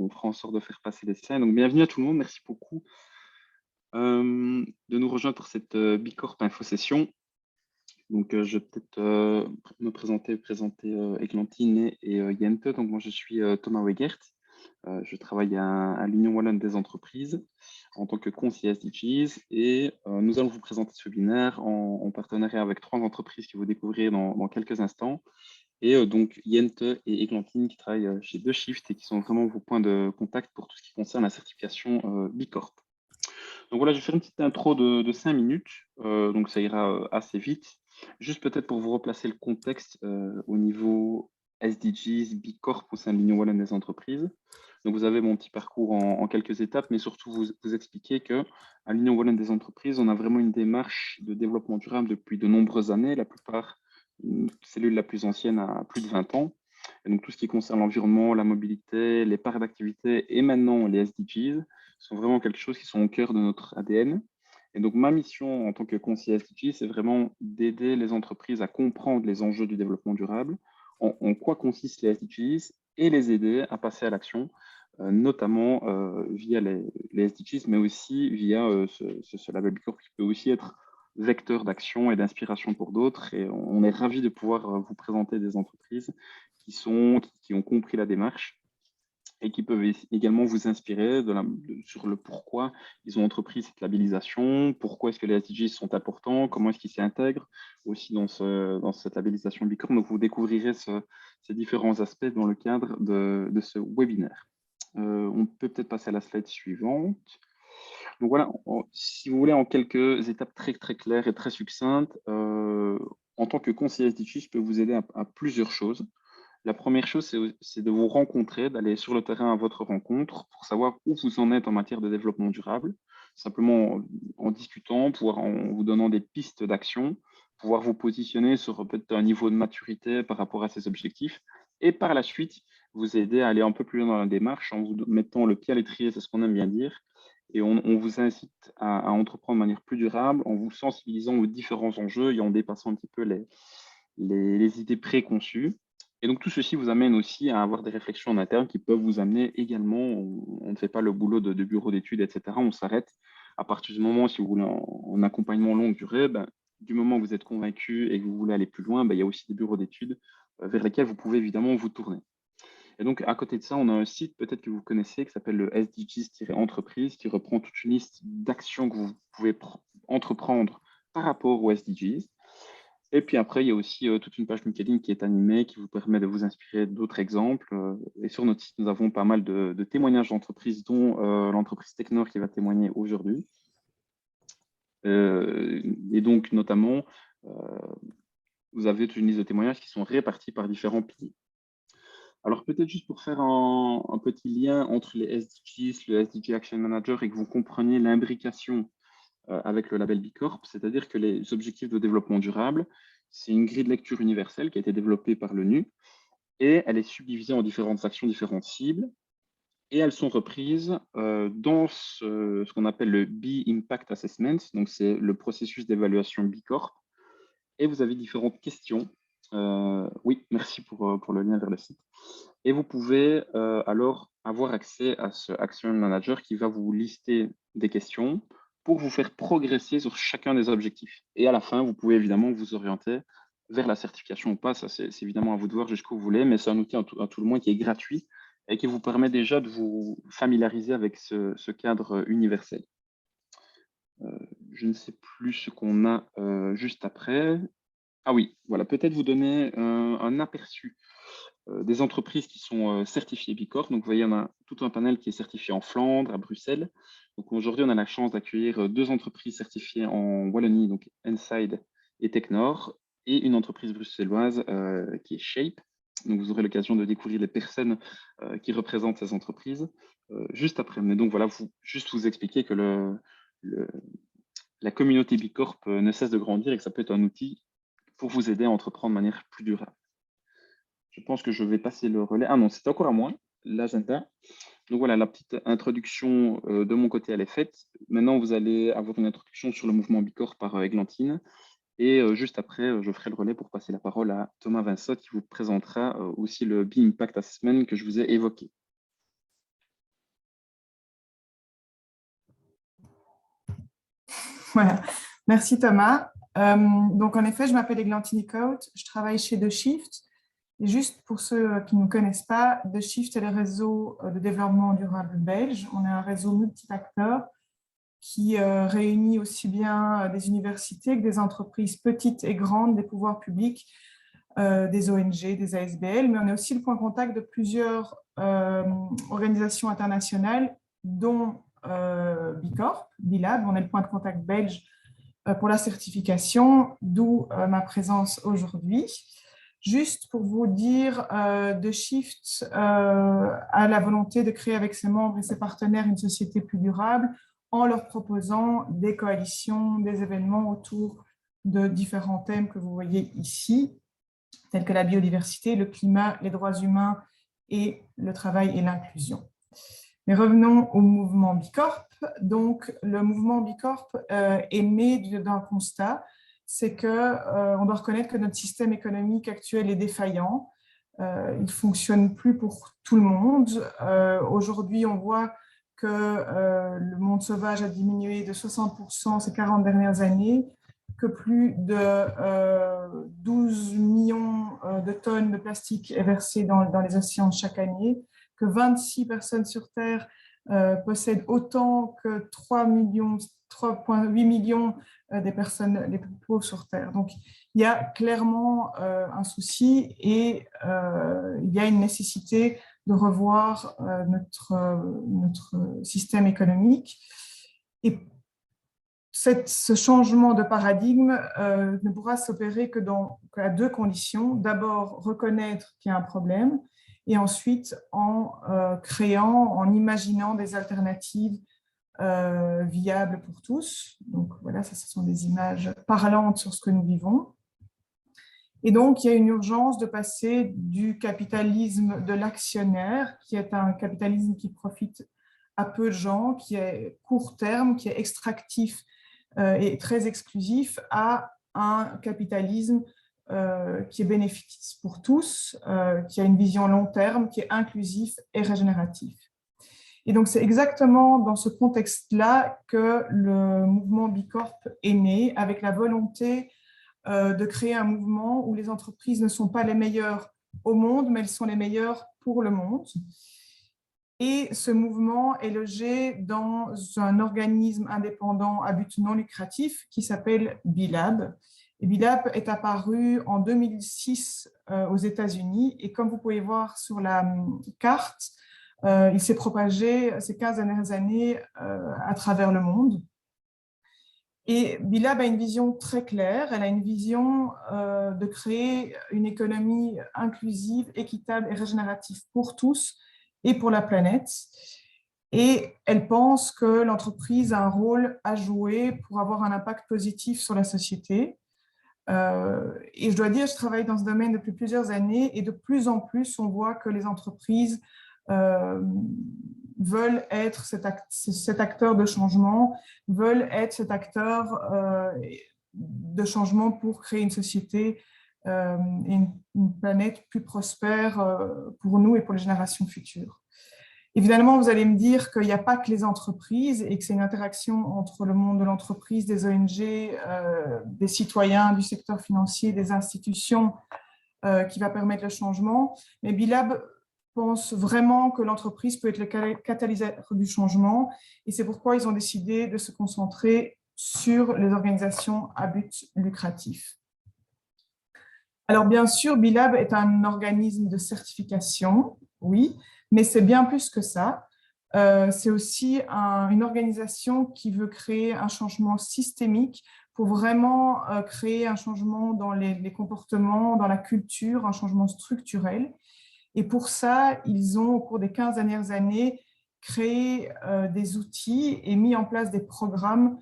on fera en sorte de faire passer les slides. Donc, bienvenue à tout le monde. Merci beaucoup de nous rejoindre pour cette Bicorp Info Session. Donc, je vais peut-être me présenter Eglantine et Jente. Donc, moi, je suis Thomas Wegert. Je travaille à l'Union Wallonne des entreprises en tant que conseiller SDGs et nous allons vous présenter ce webinaire en partenariat avec 3 entreprises que vous découvrirez dans quelques instants. Et donc, Jente et Eglantine qui travaillent chez The Shift et qui sont vraiment vos points de contact pour tout ce qui concerne la certification Bicorp. Donc voilà, je vais faire une petite intro de 5 minutes, donc ça ira assez vite. Juste peut-être pour vous replacer le contexte au niveau SDGs, Bicorp au sein de l'Union Wallonne des entreprises. Donc vous avez mon petit parcours en quelques étapes, mais surtout vous expliquer qu'à l'Union Wallonne des entreprises, on a vraiment une démarche de développement durable depuis de nombreuses années. La plupart, cellule la plus ancienne a plus de 20 ans. Et donc tout ce qui concerne l'environnement, la mobilité, les parcs d'activité et maintenant les SDGs sont vraiment quelque chose qui sont au cœur de notre ADN. Et donc ma mission en tant que conseiller SDG, c'est vraiment d'aider les entreprises à comprendre les enjeux du développement durable, en quoi consistent les SDGs et les aider à passer à l'action, notamment via les SDGs, mais aussi via ce label Bicorp qui peut aussi être vecteur d'action et d'inspiration pour d'autres. Et on est ravis de pouvoir vous présenter des entreprises qui ont compris la démarche et qui peuvent également vous inspirer sur le pourquoi ils ont entrepris cette labellisation, pourquoi est-ce que les SDGs sont importants, comment est-ce qu'ils s'y intègrent aussi dans cette labellisation Bicorp. Donc, vous découvrirez ces différents aspects dans le cadre de ce webinaire. On peut peut-être passer à la slide suivante. Donc voilà, si vous voulez, en quelques étapes très, très claires et très succinctes, en tant que conseiller SDG, je peux vous aider à plusieurs choses. La première chose, c'est de vous rencontrer, d'aller sur le terrain à votre rencontre pour savoir où vous en êtes en matière de développement durable. Simplement en discutant, en vous donnant des pistes d'action, pouvoir vous positionner sur peut-être un niveau de maturité par rapport à ces objectifs. Et par la suite, vous aider à aller un peu plus loin dans la démarche en vous mettant le pied à l'étrier, c'est ce qu'on aime bien dire. Et on vous incite à entreprendre de manière plus durable en vous sensibilisant aux différents enjeux et en dépassant un petit peu les idées préconçues. Et donc, tout ceci vous amène aussi à avoir des réflexions en interne qui peuvent vous amener également, on ne fait pas le boulot de bureau d'études, etc. On s'arrête à partir du moment, si vous voulez, en accompagnement longue durée, du moment où vous êtes convaincu et que vous voulez aller plus loin, il y a aussi des bureaux d'études vers lesquels vous pouvez évidemment vous tourner. Et donc, à côté de ça, on a un site peut-être que vous connaissez qui s'appelle le SDGs-entreprise qui reprend toute une liste d'actions que vous pouvez entreprendre par rapport aux SDGs. Et puis après, il y a aussi toute une page LinkedIn qui est animée, qui vous permet de vous inspirer d'autres exemples. Et sur notre site, nous avons pas mal de témoignages d'entreprises, dont l'entreprise Technor qui va témoigner aujourd'hui. Et donc, notamment, vous avez toute une liste de témoignages qui sont répartis par différents piliers. Alors, peut-être juste pour faire un petit lien entre les SDGs, le SDG Action Manager, et que vous compreniez l'imbrication avec le label Bicorp, c'est-à-dire que les objectifs de développement durable, c'est une grille de lecture universelle qui a été développée par l'ONU et elle est subdivisée en différentes actions, différentes cibles et elles sont reprises dans ce qu'on appelle le B-Impact Assessment, donc c'est le processus d'évaluation Bicorp et vous avez différentes questions. Oui, merci pour le lien vers le site. Et vous pouvez alors avoir accès à ce Action Manager qui va vous lister des questions pour vous faire progresser sur chacun des objectifs. Et à la fin, vous pouvez évidemment vous orienter vers la certification ou pas. Ça, c'est évidemment à vous de voir jusqu'où vous voulez, mais c'est un outil à tout le moins qui est gratuit et qui vous permet déjà de vous familiariser avec ce cadre universel. Je ne sais plus ce qu'on a juste après. Ah oui, voilà, peut-être vous donner un aperçu des entreprises qui sont certifiées Bicorp. Donc, vous voyez, on a tout un panel qui est certifié en Flandre, à Bruxelles. Donc, aujourd'hui, on a la chance d'accueillir 2 entreprises certifiées en Wallonie, donc Inside et Technor, et une entreprise bruxelloise qui est Shape. Donc, vous aurez l'occasion de découvrir les personnes qui représentent ces entreprises juste après. Mais donc, voilà, juste vous expliquer que la communauté Bicorp ne cesse de grandir et que ça peut être un outil pour vous aider à entreprendre de manière plus durable. Je pense que je vais passer le relais. Ah non, c'est encore à moi, l'agenda. Donc voilà, la petite introduction de mon côté, elle est faite. Maintenant, vous allez avoir une introduction sur le mouvement Bicorp par Eglantine. Et juste après, je ferai le relais pour passer la parole à Thomas Vincent qui vous présentera aussi le B-Impact Assessment que je vous ai évoqué. Voilà. Merci Thomas. Donc en effet, je m'appelle Églantine Eekhout, je travaille chez The Shift. Et juste pour ceux qui ne nous connaissent pas, The Shift est le réseau de développement durable belge. On est un réseau multi-acteurs qui réunit aussi bien des universités que des entreprises petites et grandes, des pouvoirs publics, des ONG, des ASBL, mais on est aussi le point de contact de plusieurs organisations internationales, dont Bicorp, Bilab. On est le point de contact belge pour la certification, d'où ma présence aujourd'hui. Juste pour vous dire, The Shift a la volonté de créer avec ses membres et ses partenaires une société plus durable en leur proposant des coalitions, des événements autour de différents thèmes que vous voyez ici, tels que la biodiversité, le climat, les droits humains et le travail et l'inclusion. Mais revenons au mouvement Bicorp. Donc, le mouvement Bicorp est né d'un constat, c'est qu'on doit reconnaître que notre système économique actuel est défaillant. Il ne fonctionne plus pour tout le monde. Aujourd'hui, on voit que le monde sauvage a diminué de 60% ces 40 dernières années, que plus de 12 millions de tonnes de plastique est versé dans les océans chaque année, que 26 personnes sur Terre possèdent autant que 3,8 millions des personnes les plus pauvres sur Terre. Donc, il y a clairement un souci et il y a une nécessité de revoir notre système économique. Et ce changement de paradigme ne pourra s'opérer qu'à deux conditions. D'abord, reconnaître qu'il y a un problème et ensuite en créant, en imaginant des alternatives viables pour tous. Donc voilà, ça, ce sont des images parlantes sur ce que nous vivons. Et donc, il y a une urgence de passer du capitalisme de l'actionnaire, qui est un capitalisme qui profite à peu de gens, qui est court terme, qui est extractif et très exclusif, à un capitalisme qui est bénéfique pour tous, qui a une vision long terme, qui est inclusif et régénératif. Et donc, c'est exactement dans ce contexte-là que le mouvement Bicorp est né, avec la volonté de créer un mouvement où les entreprises ne sont pas les meilleures au monde, mais elles sont les meilleures pour le monde. Et ce mouvement est logé dans un organisme indépendant à but non lucratif qui s'appelle Bilab. Et Bilab est apparu en 2006 aux États-Unis et comme vous pouvez voir sur la carte, il s'est propagé ces 15 dernières années à travers le monde. Et Bilab a une vision très claire, elle a une vision de créer une économie inclusive, équitable et régénérative pour tous et pour la planète. Et elle pense que l'entreprise a un rôle à jouer pour avoir un impact positif sur la société. Et je dois dire, je travaille dans ce domaine depuis plusieurs années et de plus en plus, on voit que les entreprises veulent être cet acteur de changement, veulent être cet acteur de changement pour créer une société et une planète plus prospère pour nous et pour les générations futures. Évidemment, vous allez me dire qu'il n'y a pas que les entreprises et que c'est une interaction entre le monde de l'entreprise, des ONG, des citoyens, du secteur financier, des institutions qui va permettre le changement. Mais Bilab pense vraiment que l'entreprise peut être le catalyseur du changement et c'est pourquoi ils ont décidé de se concentrer sur les organisations à but lucratif. Alors bien sûr, Bilab est un organisme de certification, oui, mais c'est bien plus que ça. C'est aussi une organisation qui veut créer un changement systémique pour vraiment créer un changement dans les comportements, dans la culture, un changement structurel. Et pour ça, ils ont, au cours des 15 dernières années, créé des outils et mis en place des programmes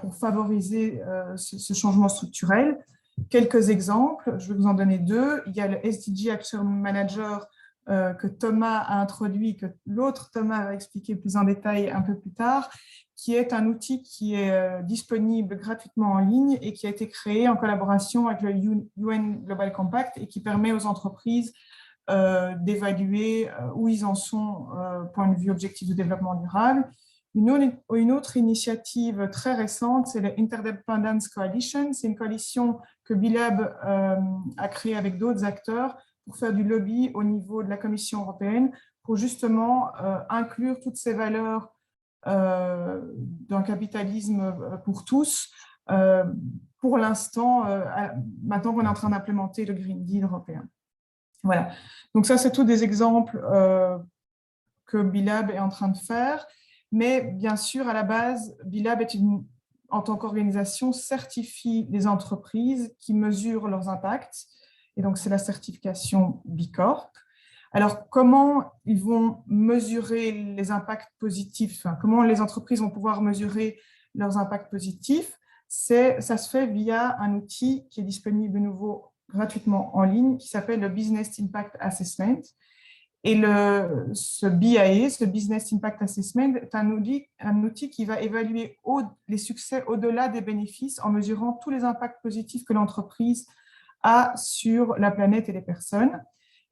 pour favoriser ce changement structurel. Quelques exemples, je vais vous en donner deux. Il y a le SDG Action Manager que Thomas a introduit, que l'autre Thomas va expliquer plus en détail un peu plus tard, qui est un outil qui est disponible gratuitement en ligne et qui a été créé en collaboration avec le UN Global Compact et qui permet aux entreprises d'évaluer où ils en sont point de vue objectif de développement durable. Une autre initiative très récente, c'est l'Interdependence Coalition. C'est une coalition que BILAB a créée avec d'autres acteurs pour faire du lobby au niveau de la Commission européenne pour justement inclure toutes ces valeurs d'un capitalisme pour tous. Pour l'instant, maintenant qu'on est en train d'implémenter le Green Deal européen. Voilà. Donc ça, c'est tous des exemples que BILAB est en train de faire. Mais bien sûr, à la base, BILAB en tant qu'organisation, certifie les entreprises qui mesurent leurs impacts. Et donc, c'est la certification B Corp. Alors, comment ils vont mesurer les impacts positifs? Comment les entreprises vont pouvoir mesurer leurs impacts positifs? Ça se fait via un outil qui est disponible de nouveau gratuitement en ligne, qui s'appelle le Business Impact Assessment. Et ce BIA, ce Business Impact Assessment, est un outil qui va évaluer les succès au-delà des bénéfices en mesurant tous les impacts positifs que l'entreprise a sur la planète et les personnes.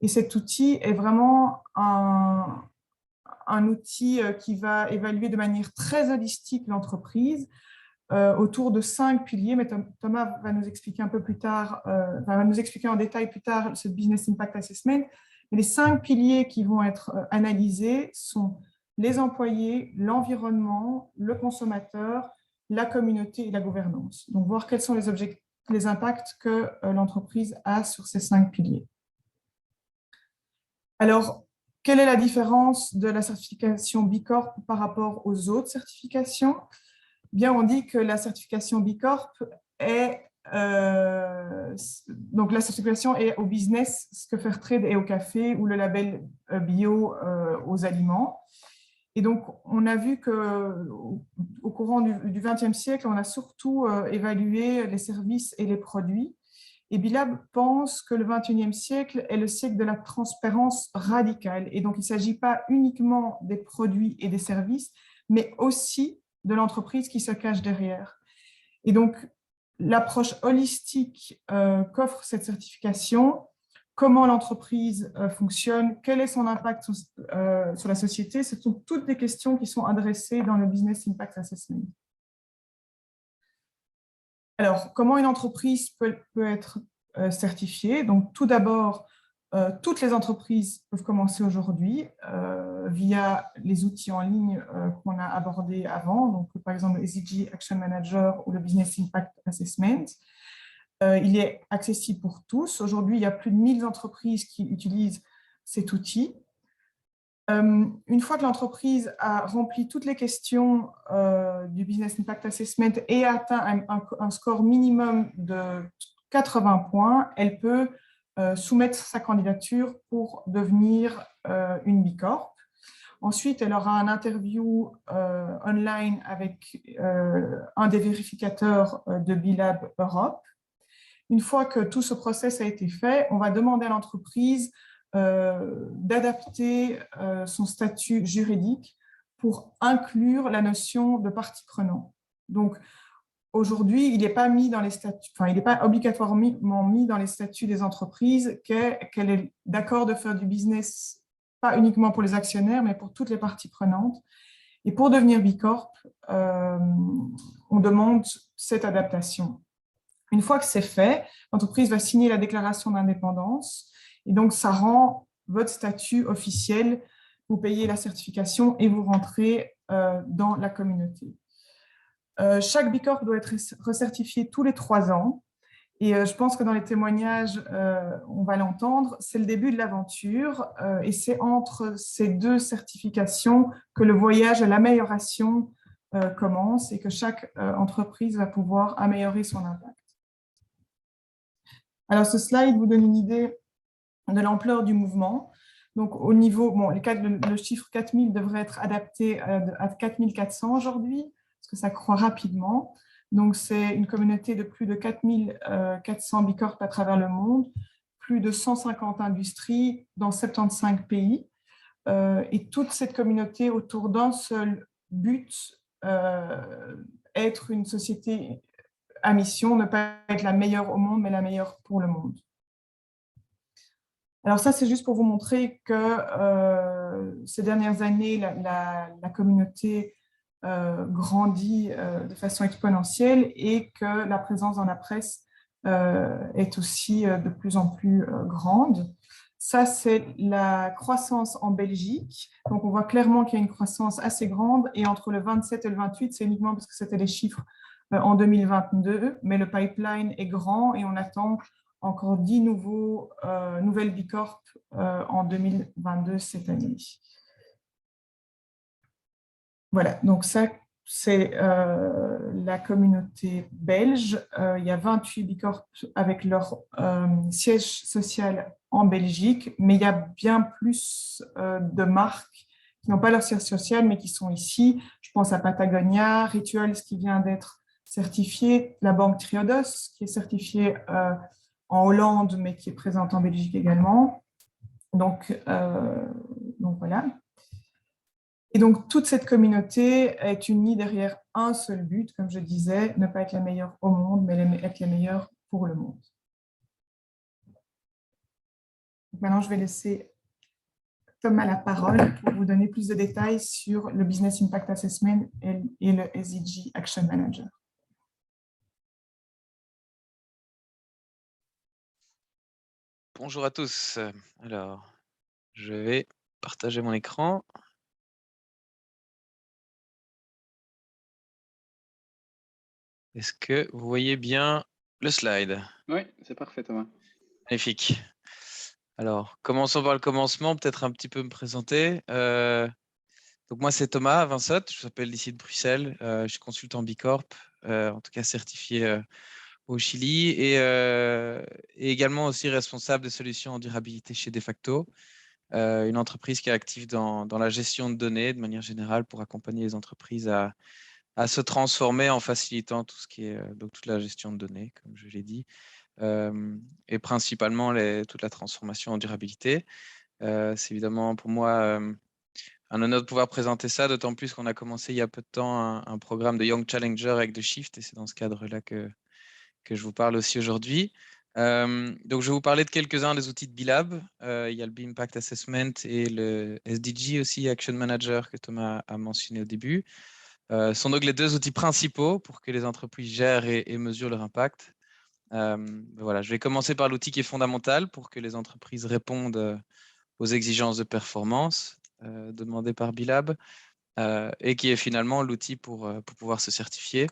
Et cet outil est vraiment un outil qui va évaluer de manière très holistique l'entreprise autour de 5 piliers. Mais Thomas va nous expliquer un peu plus tard, va nous expliquer en détail plus tard ce Business Impact Assessment. Mais les 5 piliers qui vont être analysés sont les employés, l'environnement, le consommateur, la communauté et la gouvernance. Donc, voir quels sont les impacts que l'entreprise a sur ces 5 piliers. Alors, quelle est la différence de la certification B Corp par rapport aux autres certifications? Bien, on dit que la certification B Corp est donc la certification est au business, ce que Fairtrade est au café, ou le label bio aux aliments. Et donc, on a vu qu'au courant du XXe siècle, on a surtout évalué les services et les produits. Et BILAB pense que le XXIe siècle est le siècle de la transparence radicale. Et donc, il ne s'agit pas uniquement des produits et des services, mais aussi de l'entreprise qui se cache derrière. Et donc, l'approche holistique qu'offre cette certification, comment l'entreprise fonctionne, quel est son impact sur la société, ce sont toutes des questions qui sont adressées dans le Business Impact Assessment. Alors, comment une entreprise peut être certifiée? Donc, tout d'abord, toutes les entreprises peuvent commencer aujourd'hui via les outils en ligne qu'on a abordés avant, donc par exemple le SDG Action Manager ou le Business Impact Assessment. Il est accessible pour tous. Aujourd'hui, il y a plus de 1000 entreprises qui utilisent cet outil. Une fois que l'entreprise a rempli toutes les questions du Business Impact Assessment et atteint un score minimum de 80 points, elle peut soumettre sa candidature pour devenir une B Corp. Ensuite, elle aura un interview online avec un des vérificateurs de BILAB Europe. Une fois que tout ce process a été fait, on va demander à l'entreprise d'adapter son statut juridique pour inclure la notion de partie prenante. Donc, aujourd'hui, il n'est pas mis dans les statuts, enfin, il n'est pas obligatoirement mis dans les statuts des entreprises qu'elle est d'accord de faire du business, pas uniquement pour les actionnaires, mais pour toutes les parties prenantes. Et pour devenir B Corp, on demande cette adaptation. Une fois que c'est fait, l'entreprise va signer la déclaration d'indépendance et donc ça rend votre statut officiel, vous payez la certification et vous rentrez dans la communauté. Chaque B Corp doit être recertifié tous les 3 ans et je pense que dans les témoignages, on va l'entendre, c'est le début de l'aventure et c'est entre ces 2 certifications que le voyage à l'amélioration commence et que chaque entreprise va pouvoir améliorer son impact. Alors, ce slide vous donne une idée de l'ampleur du mouvement. Donc, au niveau, bon, le chiffre 4000 devrait être adapté à 4400 aujourd'hui, parce que ça croît rapidement. Donc, c'est une communauté de plus de 4400 B Corp à travers le monde, plus de 150 industries dans 75 pays. Et toute cette communauté autour d'un seul but, être une société à mission, ne pas être la meilleure au monde, mais la meilleure pour le monde. Alors ça, c'est juste pour vous montrer que ces dernières années, la communauté grandit de façon exponentielle et que la présence dans la presse est aussi de plus en plus grande. Ça, c'est la croissance en Belgique. Donc, on voit clairement qu'il y a une croissance assez grande. Et entre le 27 et le 28, c'est uniquement parce que c'était les chiffres en 2022. Mais le pipeline est grand et on attend encore 10 nouvelles Bicorp en 2022 cette année. Voilà, donc ça, c'est la communauté belge. Il y a 28 Bicorp avec leur siège social en Belgique, mais il y a bien plus de marques qui n'ont pas leur siège social, mais qui sont ici. Je pense à Patagonia, Rituals qui vient d'être certifié, la banque Triodos qui est certifiée en Hollande, mais qui est présente en Belgique également. Donc voilà. Et donc, toute cette communauté est unie derrière un seul but, comme je disais, ne pas être la meilleure au monde, mais être la meilleure pour le monde. Donc maintenant, je vais laisser Thomas la parole pour vous donner plus de détails sur le Business Impact Assessment et le SDG Action Manager. Bonjour à tous. Alors, je vais partager mon écran. Est-ce que vous voyez bien le slide? Oui, c'est parfait, Thomas. Magnifique. Alors, commençons par le commencement, peut-être un petit peu me présenter. Donc moi, c'est Thomas Vinsotte, je vous appelle ici de Bruxelles. Je suis consultant Bicorp, en tout cas certifié au Chili et également aussi responsable de solutions en durabilité chez Defacto, une entreprise qui est active dans la gestion de données de manière générale pour accompagner les entreprises à se transformer en facilitant tout ce qui est donc toute la gestion de données, comme je l'ai dit, et principalement toute la transformation en durabilité. C'est évidemment pour moi un honneur de pouvoir présenter ça, d'autant plus qu'on a commencé il y a peu de temps un programme de Young Challenger avec The Shift, et c'est dans ce cadre-là que je vous parle aussi aujourd'hui. Donc, je vais vous parler de quelques-uns des outils de B-Lab. Il y a le B-Impact Assessment et le SDG aussi, Action Manager, que Thomas a mentionné au début. Ce sont donc les deux outils principaux pour que les entreprises gèrent et mesurent leur impact. Voilà, je vais commencer par l'outil qui est fondamental pour que les entreprises répondent aux exigences de performance demandées par B-Lab et qui est finalement l'outil pour pouvoir se certifier.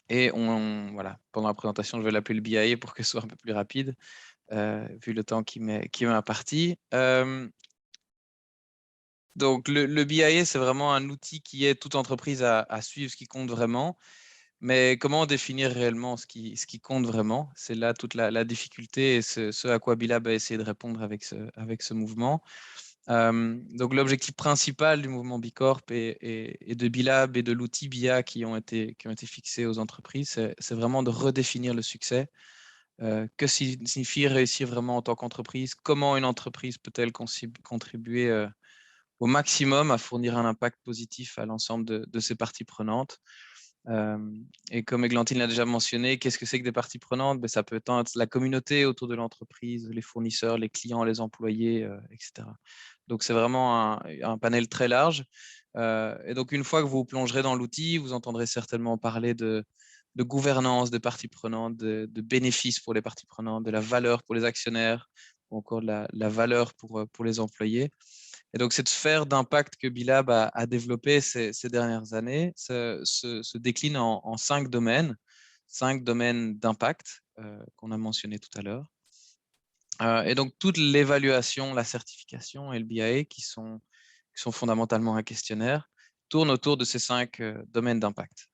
Et voilà, pendant la présentation, je vais l'appeler le BIA pour que ce soit un peu plus rapide, vu le temps qui m'est imparti. Donc, le BIA, c'est vraiment un outil qui aide toute entreprise à suivre ce qui compte vraiment. Mais comment définir réellement ce qui compte vraiment? C'est là toute la difficulté et ce à quoi B-Lab a essayé de répondre avec ce mouvement. Donc, l'objectif principal du mouvement Bicorp et de B-Lab et de l'outil BIA qui ont été fixés aux entreprises, c'est vraiment de redéfinir le succès. Que signifie réussir vraiment en tant qu'entreprise? Comment une entreprise peut-elle contribuer au maximum à fournir un impact positif à l'ensemble de ses parties prenantes? Et comme Églantine l'a déjà mentionné, qu'est-ce que c'est que des parties prenantes? Ça peut être la communauté autour de l'entreprise, les fournisseurs, les clients, les employés, etc. Donc, c'est vraiment un panel très large. Et donc, une fois que vous plongerez dans l'outil, vous entendrez certainement parler de gouvernance des parties prenantes, de bénéfices pour les parties prenantes, de la valeur pour les actionnaires, ou encore de la valeur pour les employés. Et donc, cette sphère d'impact que B-Lab a développée ces dernières années se décline en 5 domaines d'impact qu'on a mentionnés tout à l'heure. Et donc, toute l'évaluation, la certification et le BIA, qui sont fondamentalement un questionnaire, tournent autour de ces 5 domaines d'impact.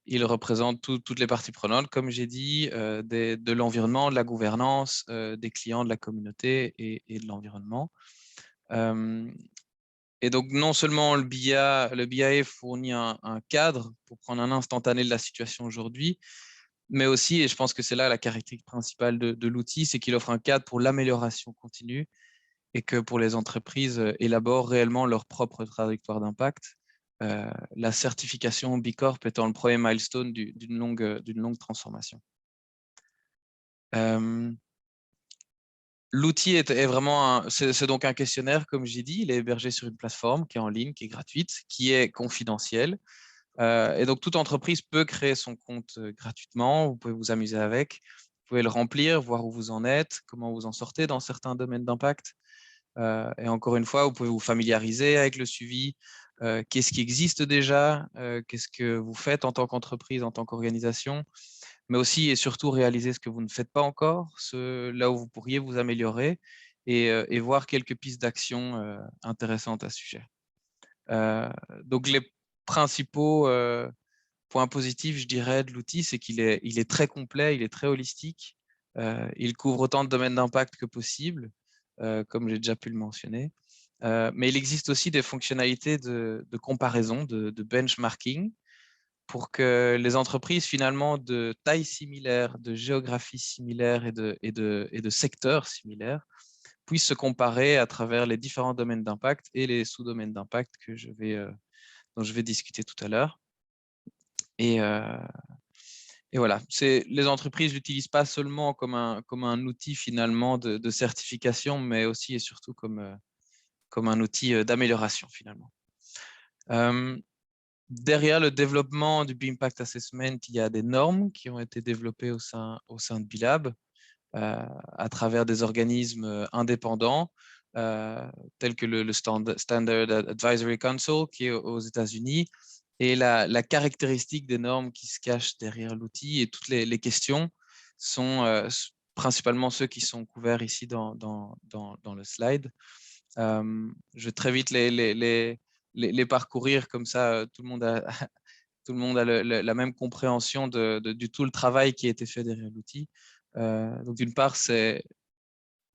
Ils représentent toutes les parties prenantes, comme j'ai dit, de l'environnement, de la gouvernance, des clients, de la communauté et de l'environnement. Et donc, non seulement le BIA fournit un cadre pour prendre un instantané de la situation aujourd'hui, mais aussi, et je pense que c'est là la caractéristique principale de l'outil, c'est qu'il offre un cadre pour l'amélioration continue et que pour les entreprises élaborent réellement leur propre trajectoire d'impact. La certification Bicorp étant le premier milestone d'une longue transformation. L'outil est vraiment c'est donc un questionnaire, comme j'ai dit, il est hébergé sur une plateforme qui est en ligne, qui est gratuite, qui est confidentielle. Et donc, toute entreprise peut créer son compte gratuitement. Vous pouvez vous amuser avec. Vous pouvez le remplir, voir où vous en êtes, comment vous en sortez dans certains domaines d'impact. Et encore une fois, vous pouvez vous familiariser avec le suivi. Qu'est-ce qui existe déjà? Qu'est-ce que vous faites en tant qu'entreprise, en tant qu'organisation? Mais aussi et surtout réaliser ce que vous ne faites pas encore, là où vous pourriez vous améliorer et voir quelques pistes d'action intéressantes à ce sujet. Donc, les principaux points positifs, je dirais, de l'outil, c'est qu'il est très complet, il est très holistique. Il couvre autant de domaines d'impact que possible, comme j'ai déjà pu le mentionner. Mais il existe aussi des fonctionnalités de comparaison, de benchmarking, pour que les entreprises finalement de taille similaire, de géographie similaire et de secteurs similaires puissent se comparer à travers les différents domaines d'impact et les sous-domaines d'impact dont je vais discuter tout à l'heure. Et voilà, les entreprises l'utilisent pas seulement comme un outil finalement de certification, mais aussi et surtout comme un outil d'amélioration finalement. Derrière le développement du B-Impact Assessment, il y a des normes qui ont été développées au sein de B-Lab à travers des organismes indépendants tels que le Standard Advisory Council qui est aux États-Unis. Et la caractéristique des normes qui se cachent derrière l'outil et toutes les questions sont principalement ceux qui sont couverts ici dans le slide. Je vais très vite les parcourir, comme ça tout le monde a, tout le monde a la même compréhension du tout le travail qui a été fait derrière l'outil. Donc d'une part,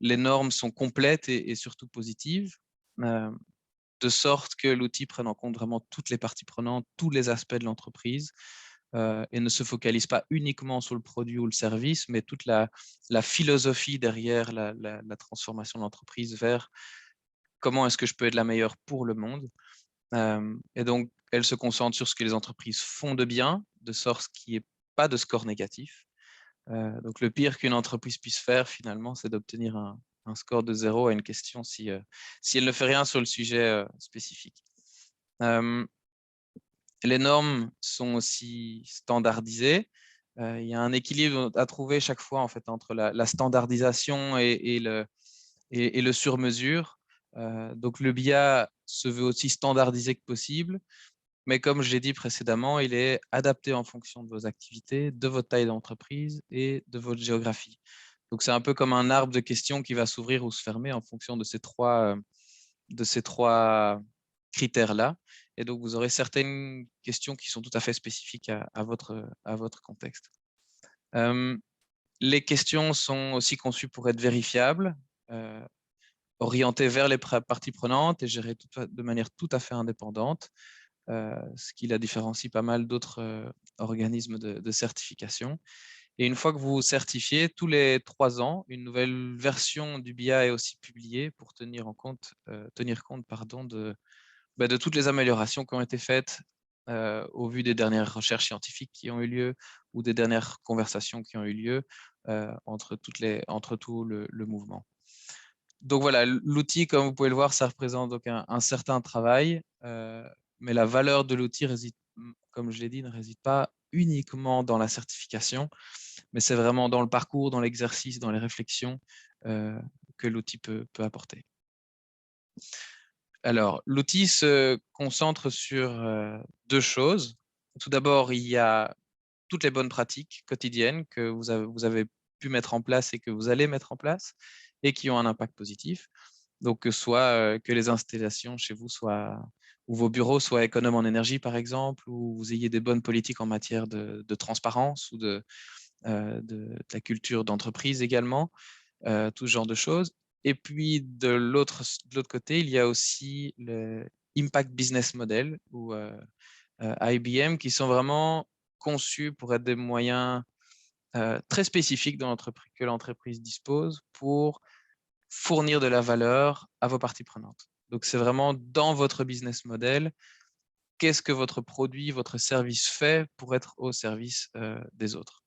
les normes sont complètes et surtout positives, de sorte que l'outil prenne en compte vraiment toutes les parties prenantes, tous les aspects de l'entreprise, et ne se focalise pas uniquement sur le produit ou le service, mais toute la philosophie derrière la transformation de l'entreprise vers comment est-ce que je peux être la meilleure pour le monde. Et donc, elle se concentre sur ce que les entreprises font de bien, de sorte qu'il n'y ait pas de score négatif. Donc, le pire qu'une entreprise puisse faire, finalement, c'est d'obtenir un score de 0 à une question si elle ne fait rien sur le sujet spécifique. Les normes sont aussi standardisées. Il y a un équilibre à trouver chaque fois en fait, entre la standardisation et le sur-mesure. Donc, le BIA se veut aussi standardisé que possible, mais comme je l'ai dit précédemment, il est adapté en fonction de vos activités, de votre taille d'entreprise et de votre géographie. Donc, c'est un peu comme un arbre de questions qui va s'ouvrir ou se fermer en fonction de ces trois critères-là. Et donc, vous aurez certaines questions qui sont tout à fait spécifiques à votre contexte. Les questions sont aussi conçues pour être vérifiables, orientées vers les parties prenantes et gérées de manière tout à fait indépendante, ce qui la différencie pas mal d'autres organismes de certification. Et une fois que vous certifiez, tous les 3 ans, une nouvelle version du BIA est aussi publiée pour tenir compte de toutes les améliorations qui ont été faites au vu des dernières recherches scientifiques qui ont eu lieu ou des dernières conversations qui ont eu lieu entre tout le mouvement. Donc voilà, l'outil, comme vous pouvez le voir, ça représente donc un certain travail, mais la valeur de l'outil réside, comme je l'ai dit, ne réside pas uniquement dans la certification, mais c'est vraiment dans le parcours, dans l'exercice, dans les réflexions que l'outil peut apporter. Alors, l'outil se concentre sur 2 choses. Tout d'abord, il y a toutes les bonnes pratiques quotidiennes que vous avez pu mettre en place et que vous allez mettre en place et qui ont un impact positif. Donc, que les installations chez vous ou vos bureaux soient économes en énergie, par exemple, ou vous ayez des bonnes politiques en matière de transparence ou de la culture d'entreprise également, tout ce genre de choses. Et puis, de l'autre côté, il y a aussi le Impact Business Model ou IBM qui sont vraiment conçus pour être des moyens très spécifiques que l'entreprise dispose pour fournir de la valeur à vos parties prenantes. Donc, c'est vraiment dans votre business model, qu'est-ce que votre produit, votre service fait pour être au service des autres.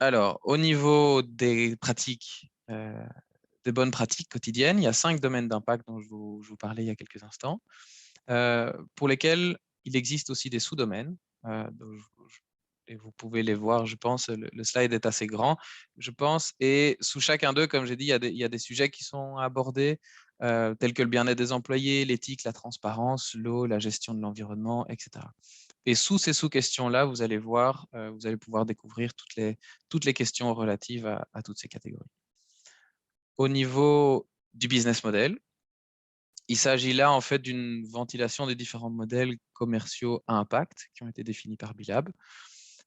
Alors, au niveau des pratiques, des bonnes pratiques quotidiennes, il y a 5 domaines d'impact dont je vous parlais il y a quelques instants, pour lesquels il existe aussi des sous-domaines. Et vous pouvez les voir, je pense, le slide est assez grand, je pense, et sous chacun d'eux, comme j'ai dit, il y a des sujets qui sont abordés, tels que le bien-être des employés, l'éthique, la transparence, l'eau, la gestion de l'environnement, etc. Et sous ces sous-questions-là, vous allez voir, vous allez pouvoir découvrir toutes les questions relatives à toutes ces catégories. Au niveau du business model, il s'agit là en fait d'une ventilation des différents modèles commerciaux à impact qui ont été définis par Bilab.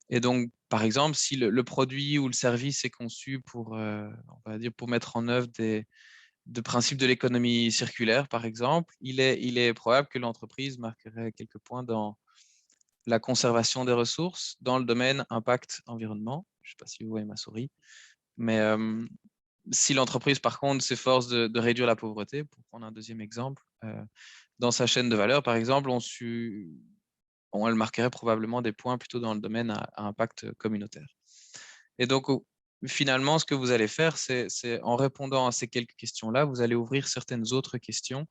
Et donc, par exemple, si le produit ou le service est conçu pour, on va dire, pour mettre en œuvre de principes de l'économie circulaire, par exemple, il est probable que l'entreprise marquerait quelques points dans la conservation des ressources, dans le domaine impact environnement. Je ne sais pas si vous voyez ma souris, mais si l'entreprise, par contre, s'efforce de réduire la pauvreté, pour prendre un deuxième exemple, dans sa chaîne de valeur, par exemple, elle marquerait probablement des points plutôt dans le domaine à impact communautaire. Et donc, finalement, ce que vous allez faire, c'est en répondant à ces quelques questions-là, vous allez ouvrir certaines autres questions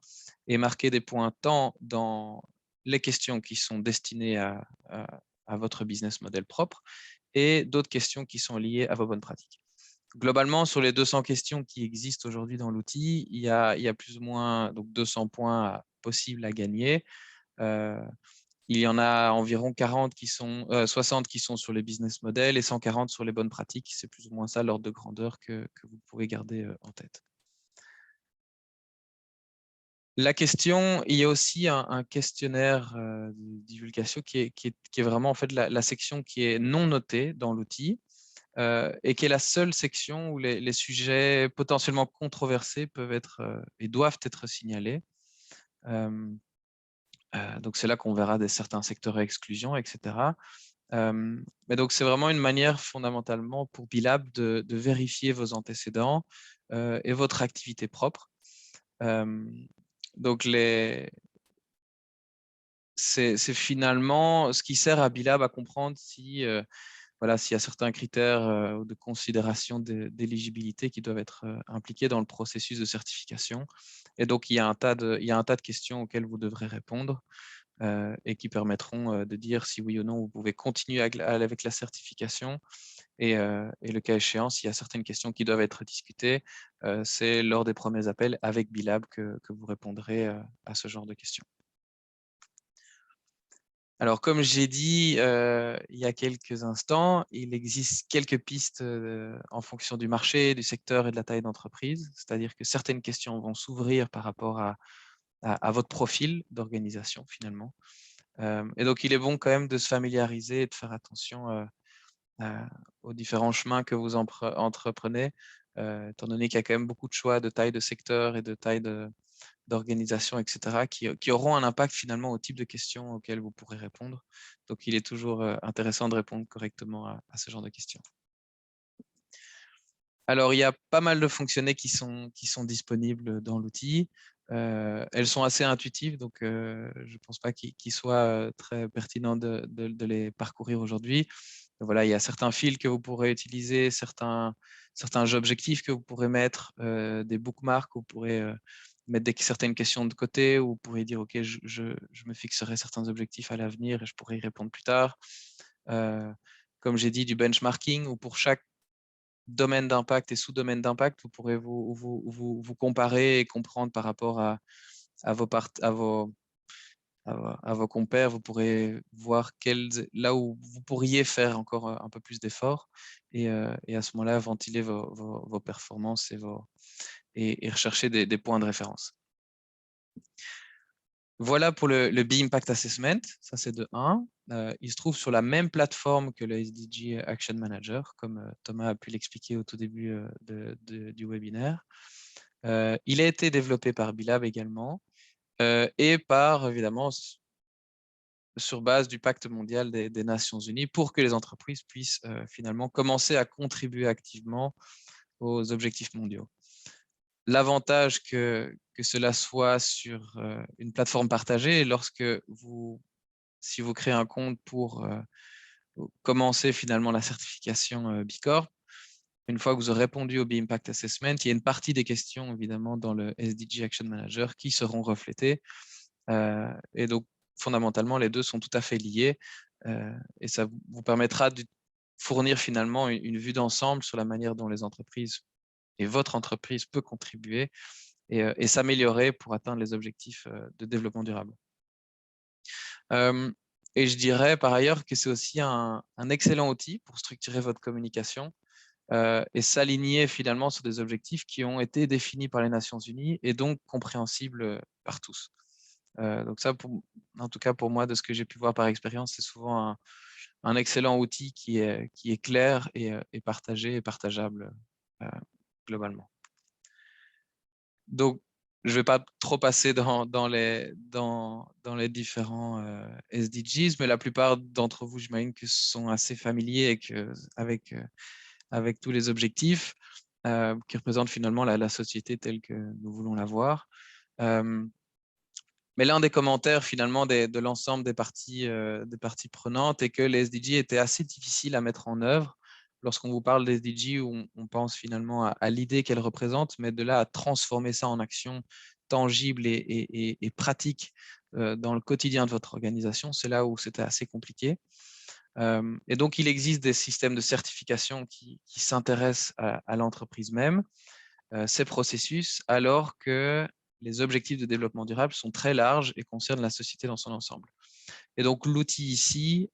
et marquer des points tant dans les questions qui sont destinées à votre business model propre et d'autres questions qui sont liées à vos bonnes pratiques. Globalement, sur les 200 questions qui existent aujourd'hui dans l'outil, il y a plus ou moins donc 200 points possibles à gagner. Il y en a environ 40 60 qui sont sur les business models et 140 sur les bonnes pratiques. C'est plus ou moins ça l'ordre de grandeur que vous pouvez garder en tête. La question, il y a aussi un questionnaire de divulgation qui est vraiment en fait la section qui est non notée dans l'outil et qui est la seule section où les sujets potentiellement controversés peuvent être et doivent être signalés. Donc, c'est là qu'on verra certains secteurs à exclusion, etc. Mais donc, c'est vraiment une manière fondamentalement pour Bilab de vérifier vos antécédents et votre activité propre. Donc, c'est finalement ce qui sert à Bilab à comprendre si voilà, s'il y a certains critères de considération d'éligibilité qui doivent être impliqués dans le processus de certification. Et donc, il y a un tas de questions auxquelles vous devrez répondre et qui permettront de dire si oui ou non vous pouvez continuer avec la certification. Et le cas échéant, s'il y a certaines questions qui doivent être discutées, c'est lors des premiers appels avec Bilab que vous répondrez à ce genre de questions. Alors, comme j'ai dit il y a quelques instants, il existe quelques pistes en fonction du marché, du secteur et de la taille d'entreprise. C'est-à-dire que certaines questions vont s'ouvrir par rapport à votre profil d'organisation, finalement. Et donc, il est bon quand même de se familiariser et de faire attention aux différents chemins que vous entreprenez, étant donné qu'il y a quand même beaucoup de choix de taille de secteur et de taille d'organisation, etc., qui auront un impact finalement au type de questions auxquelles vous pourrez répondre. Donc, il est toujours intéressant de répondre correctement à ce genre de questions. Alors, il y a pas mal de fonctionnalités qui sont disponibles dans l'outil. Elles sont assez intuitives, donc je ne pense pas qu'il soit très pertinent de les parcourir aujourd'hui. Voilà, il y a certains fils que vous pourrez utiliser, certains objectifs que vous pourrez mettre, des bookmarks où vous pourrez mettre certaines questions de côté, où vous pourrez dire, OK, je me fixerai certains objectifs à l'avenir et je pourrai y répondre plus tard. Comme j'ai dit, du benchmarking, où pour chaque domaine d'impact et sous-domaine d'impact, vous pourrez vous comparer et comprendre par rapport à vos compères, vous pourrez voir là où vous pourriez faire encore un peu plus d'efforts et à ce moment-là, ventiler vos performances et rechercher des points de référence. Voilà pour le B-Impact Assessment, ça c'est de 1. Il se trouve sur la même plateforme que le SDG Action Manager, comme Thomas a pu l'expliquer au tout début du webinaire. Il a été développé par Bilab également et évidemment, sur base du pacte mondial des Nations Unies pour que les entreprises puissent finalement commencer à contribuer activement aux objectifs mondiaux. L'avantage que cela soit sur une plateforme partagée, si vous créez un compte pour commencer finalement la certification B Corp. Une fois que vous aurez répondu au B-Impact Assessment, il y a une partie des questions, évidemment, dans le SDG Action Manager qui seront reflétées. Et donc, fondamentalement, les deux sont tout à fait liés. Et ça vous permettra de fournir finalement une vue d'ensemble sur la manière dont les entreprises et votre entreprise peut contribuer et s'améliorer pour atteindre les objectifs de développement durable. Et je dirais par ailleurs que c'est aussi un excellent outil pour structurer votre communication et s'aligner finalement sur des objectifs qui ont été définis par les Nations Unies et donc compréhensibles par tous. Donc ça, en tout cas pour moi, de ce que j'ai pu voir par expérience, c'est souvent un excellent outil qui est clair et partagé et partageable globalement. Donc, je ne vais pas trop passer dans les différents SDGs, mais la plupart d'entre vous, j'imagine que sont assez familiers avec tous les objectifs qui représentent finalement la société telle que nous voulons la voir. Mais l'un des commentaires finalement de l'ensemble des parties prenantes est que les SDG étaient assez difficiles à mettre en œuvre. Lorsqu'on vous parle des SDG, on pense finalement à l'idée qu'elles représentent, mais de là à transformer ça en action tangible et pratique dans le quotidien de votre organisation, c'est là où c'était assez compliqué. Et donc, il existe des systèmes de certification qui s'intéressent à l'entreprise même, ces processus, alors que les objectifs de développement durable sont très larges et concernent la société dans son ensemble. Et donc, l'outil ici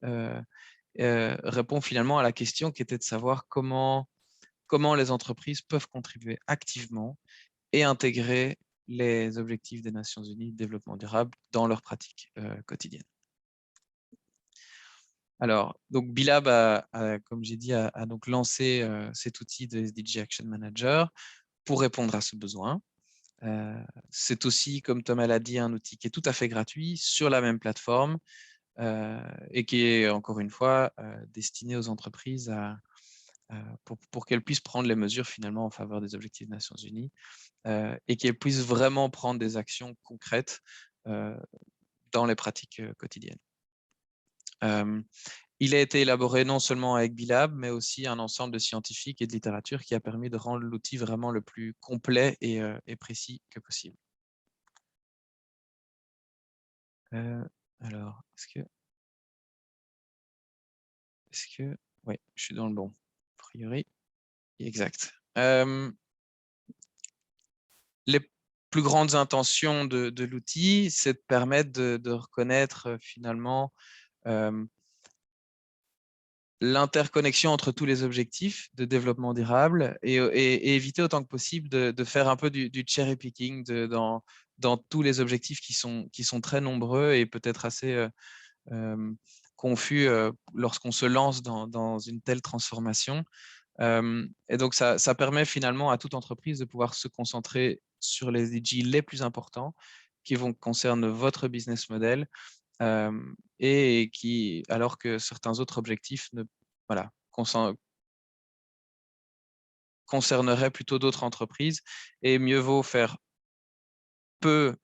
répond finalement à la question qui était de savoir comment les entreprises peuvent contribuer activement et intégrer les objectifs des Nations Unies de développement durable dans leurs pratiques quotidiennes. Alors, donc Bilab, comme j'ai dit, a donc lancé cet outil de SDG Action Manager pour répondre à ce besoin. C'est aussi, comme Thomas l'a dit, un outil qui est tout à fait gratuit sur la même plateforme et qui est, encore une fois, destiné aux entreprises pour qu'elles puissent prendre les mesures finalement en faveur des objectifs des Nations Unies et qu'elles puissent vraiment prendre des actions concrètes dans les pratiques quotidiennes. Il a été élaboré non seulement avec Bilab, mais aussi un ensemble de scientifiques et de littérature qui a permis de rendre l'outil vraiment le plus complet et précis que possible. Alors, est-ce que... Oui, je suis dans le bon. A priori, exact. Les plus grandes intentions de l'outil, c'est de permettre de reconnaître finalement l'interconnexion entre tous les objectifs de développement durable et éviter autant que possible de faire un peu du cherry picking dans tous les objectifs qui sont très nombreux et peut-être assez confus lorsqu'on se lance dans une telle transformation. Et donc, ça permet finalement à toute entreprise de pouvoir se concentrer sur les SDG les plus importants qui concernent votre business model et qui, alors que certains autres objectifs concerneraient plutôt d'autres entreprises, et mieux vaut faire peu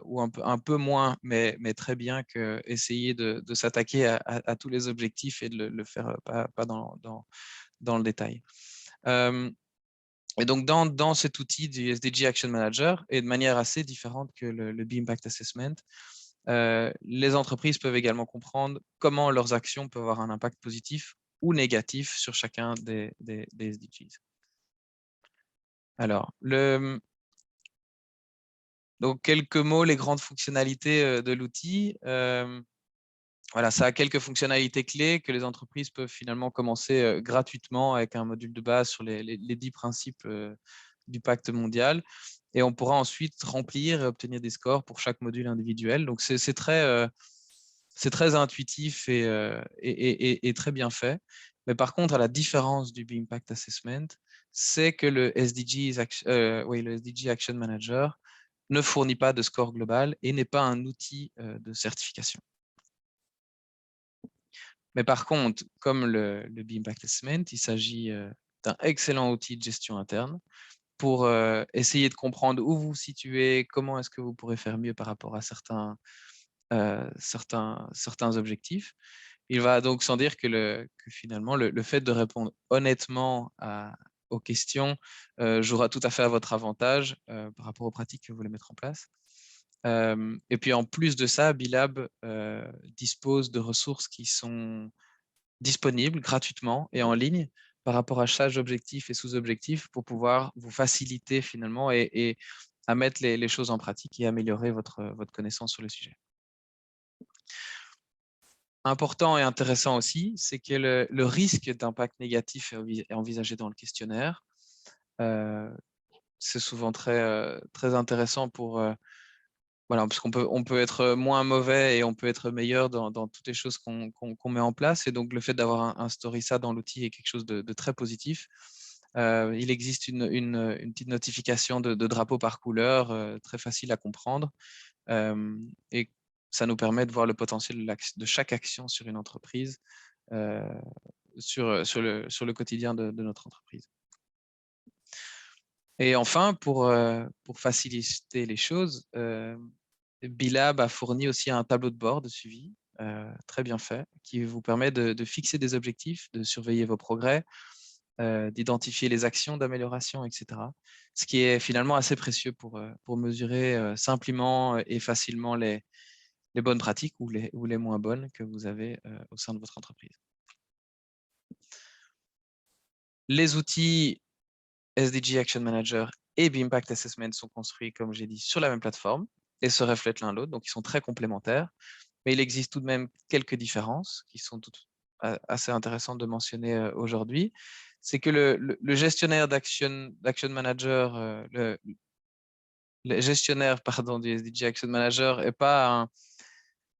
ou un peu moins, mais très bien, que essayer de s'attaquer à tous les objectifs et de le faire pas dans le détail. Et donc, dans cet outil du SDG Action Manager, et de manière assez différente que le B-Impact Assessment, les entreprises peuvent également comprendre comment leurs actions peuvent avoir un impact positif ou négatif sur chacun des SDGs. Alors, donc quelques mots, les grandes fonctionnalités de l'outil. Voilà, ça a quelques fonctionnalités clés que les entreprises peuvent finalement commencer gratuitement avec un module de base sur les 10 principes du pacte mondial. Et on pourra ensuite remplir et obtenir des scores pour chaque module individuel. Donc, c'est très intuitif et très bien fait. Mais par contre, à la différence du B-Impact Assessment, c'est que le SDG Action Manager ne fournit pas de score global et n'est pas un outil de certification. Mais par contre, comme le B-Impact Assessment, il s'agit d'un excellent outil de gestion interne pour essayer de comprendre où vous vous situez, comment est-ce que vous pourrez faire mieux par rapport à certains objectifs. Il va donc sans dire que finalement, le fait de répondre honnêtement aux questions jouera tout à fait à votre avantage par rapport aux pratiques que vous voulez mettre en place. Et puis en plus de ça, Bilab dispose de ressources qui sont disponibles gratuitement et en ligne par rapport à chaque objectif et sous-objectif pour pouvoir vous faciliter finalement et à mettre les choses en pratique et améliorer votre connaissance sur le sujet. Important et intéressant aussi, c'est que le risque d'impact négatif est envisagé dans le questionnaire. C'est souvent très, très intéressant voilà, parce qu'on peut être moins mauvais et on peut être meilleur dans toutes les choses qu'on met en place. Et donc, le fait d'avoir instauré ça dans l'outil est quelque chose de très positif. Il existe une petite notification de drapeau par couleur, très facile à comprendre. Et ça nous permet de voir le potentiel de chaque action sur une entreprise, sur le quotidien de notre entreprise. Et enfin, pour faciliter les choses, Bilab a fourni aussi un tableau de bord de suivi très bien fait qui vous permet de fixer des objectifs, de surveiller vos progrès, d'identifier les actions d'amélioration, etc. Ce qui est finalement assez précieux pour mesurer simplement et facilement les bonnes pratiques ou les moins bonnes que vous avez au sein de votre entreprise. Les outils SDG Action Manager et Bimpact Assessment sont construits, comme j'ai dit, sur la même plateforme et se reflètent l'un l'autre, donc ils sont très complémentaires. Mais il existe tout de même quelques différences qui sont assez intéressantes de mentionner aujourd'hui. C'est que le gestionnaire d'Action Manager, le gestionnaire du SDG Action Manager est pas